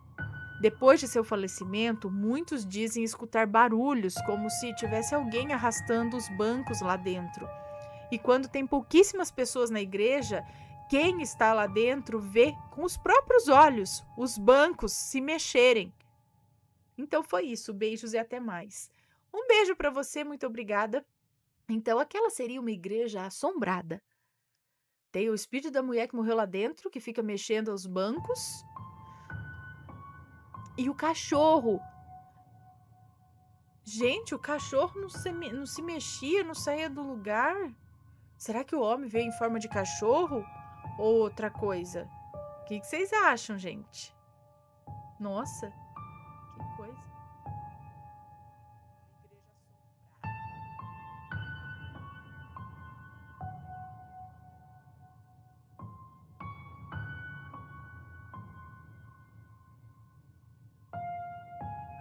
Depois de seu falecimento, muitos dizem escutar barulhos, como se tivesse alguém arrastando os bancos lá dentro. E quando tem pouquíssimas pessoas na igreja, quem está lá dentro vê com os próprios olhos os bancos se mexerem. Então foi isso, beijos e até mais. Um beijo para você, muito obrigada. Então aquela seria uma igreja assombrada. Tem o espírito da mulher que morreu lá dentro, que fica mexendo os bancos. E o cachorro. Gente, o cachorro não se mexia, não saía do lugar. Será que o homem veio em forma de cachorro? Ou outra coisa? O que vocês acham, gente? Nossa, que coisa.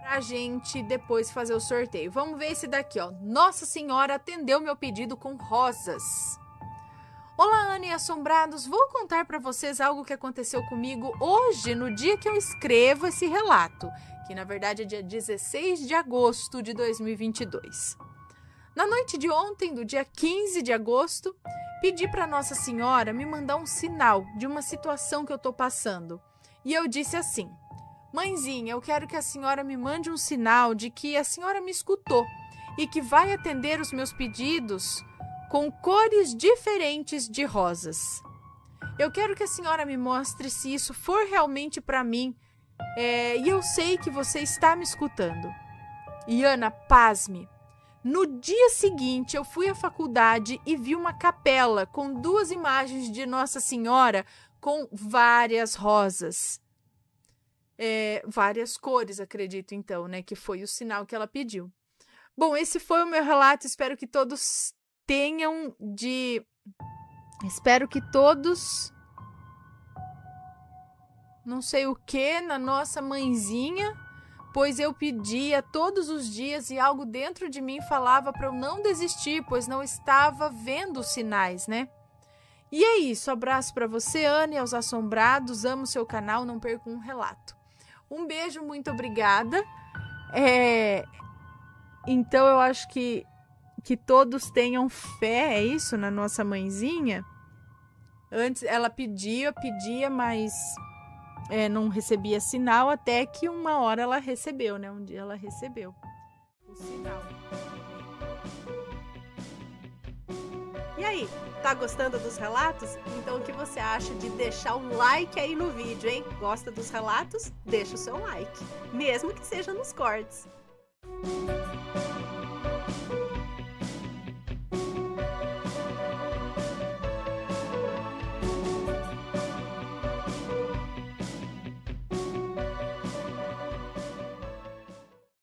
Pra gente depois fazer o sorteio. Vamos ver esse daqui, ó. Nossa Senhora atendeu meu pedido com rosas. Olá, Ana e assombrados. Vou contar para vocês algo que aconteceu comigo hoje, no dia que eu escrevo esse relato, que na verdade é dia 16 de agosto de 2022. Na noite de ontem, do dia 15 de agosto, pedi para Nossa Senhora me mandar um sinal de uma situação que eu tô passando. E eu disse assim: Mãezinha, eu quero que a senhora me mande um sinal de que a senhora me escutou e que vai atender os meus pedidos com cores diferentes de rosas. Eu quero que a senhora me mostre se isso for realmente para mim, e eu sei que você está me escutando. E Ana, pasme. No dia seguinte, eu fui à faculdade e vi uma capela com 2 imagens de Nossa Senhora com várias rosas. Várias cores, acredito então, né? Que foi o sinal que ela pediu. Bom, esse foi o meu relato. Espero que todos não sei o que na nossa mãezinha, pois eu pedia todos os dias e algo dentro de mim falava para eu não desistir, pois não estava vendo os sinais, né? E é isso, abraço para você, Ana, e aos assombrados, amo seu canal, não perca um relato. Um beijo, muito obrigada. Então eu acho que todos tenham fé, é isso, na nossa mãezinha. Antes ela pedia, mas não recebia sinal, até que uma hora ela recebeu, né? Um dia ela recebeu o sinal. E aí, tá gostando dos relatos? Então o que você acha de deixar um like aí no vídeo, hein? Gosta dos relatos? Deixa o seu like, mesmo que seja nos cortes.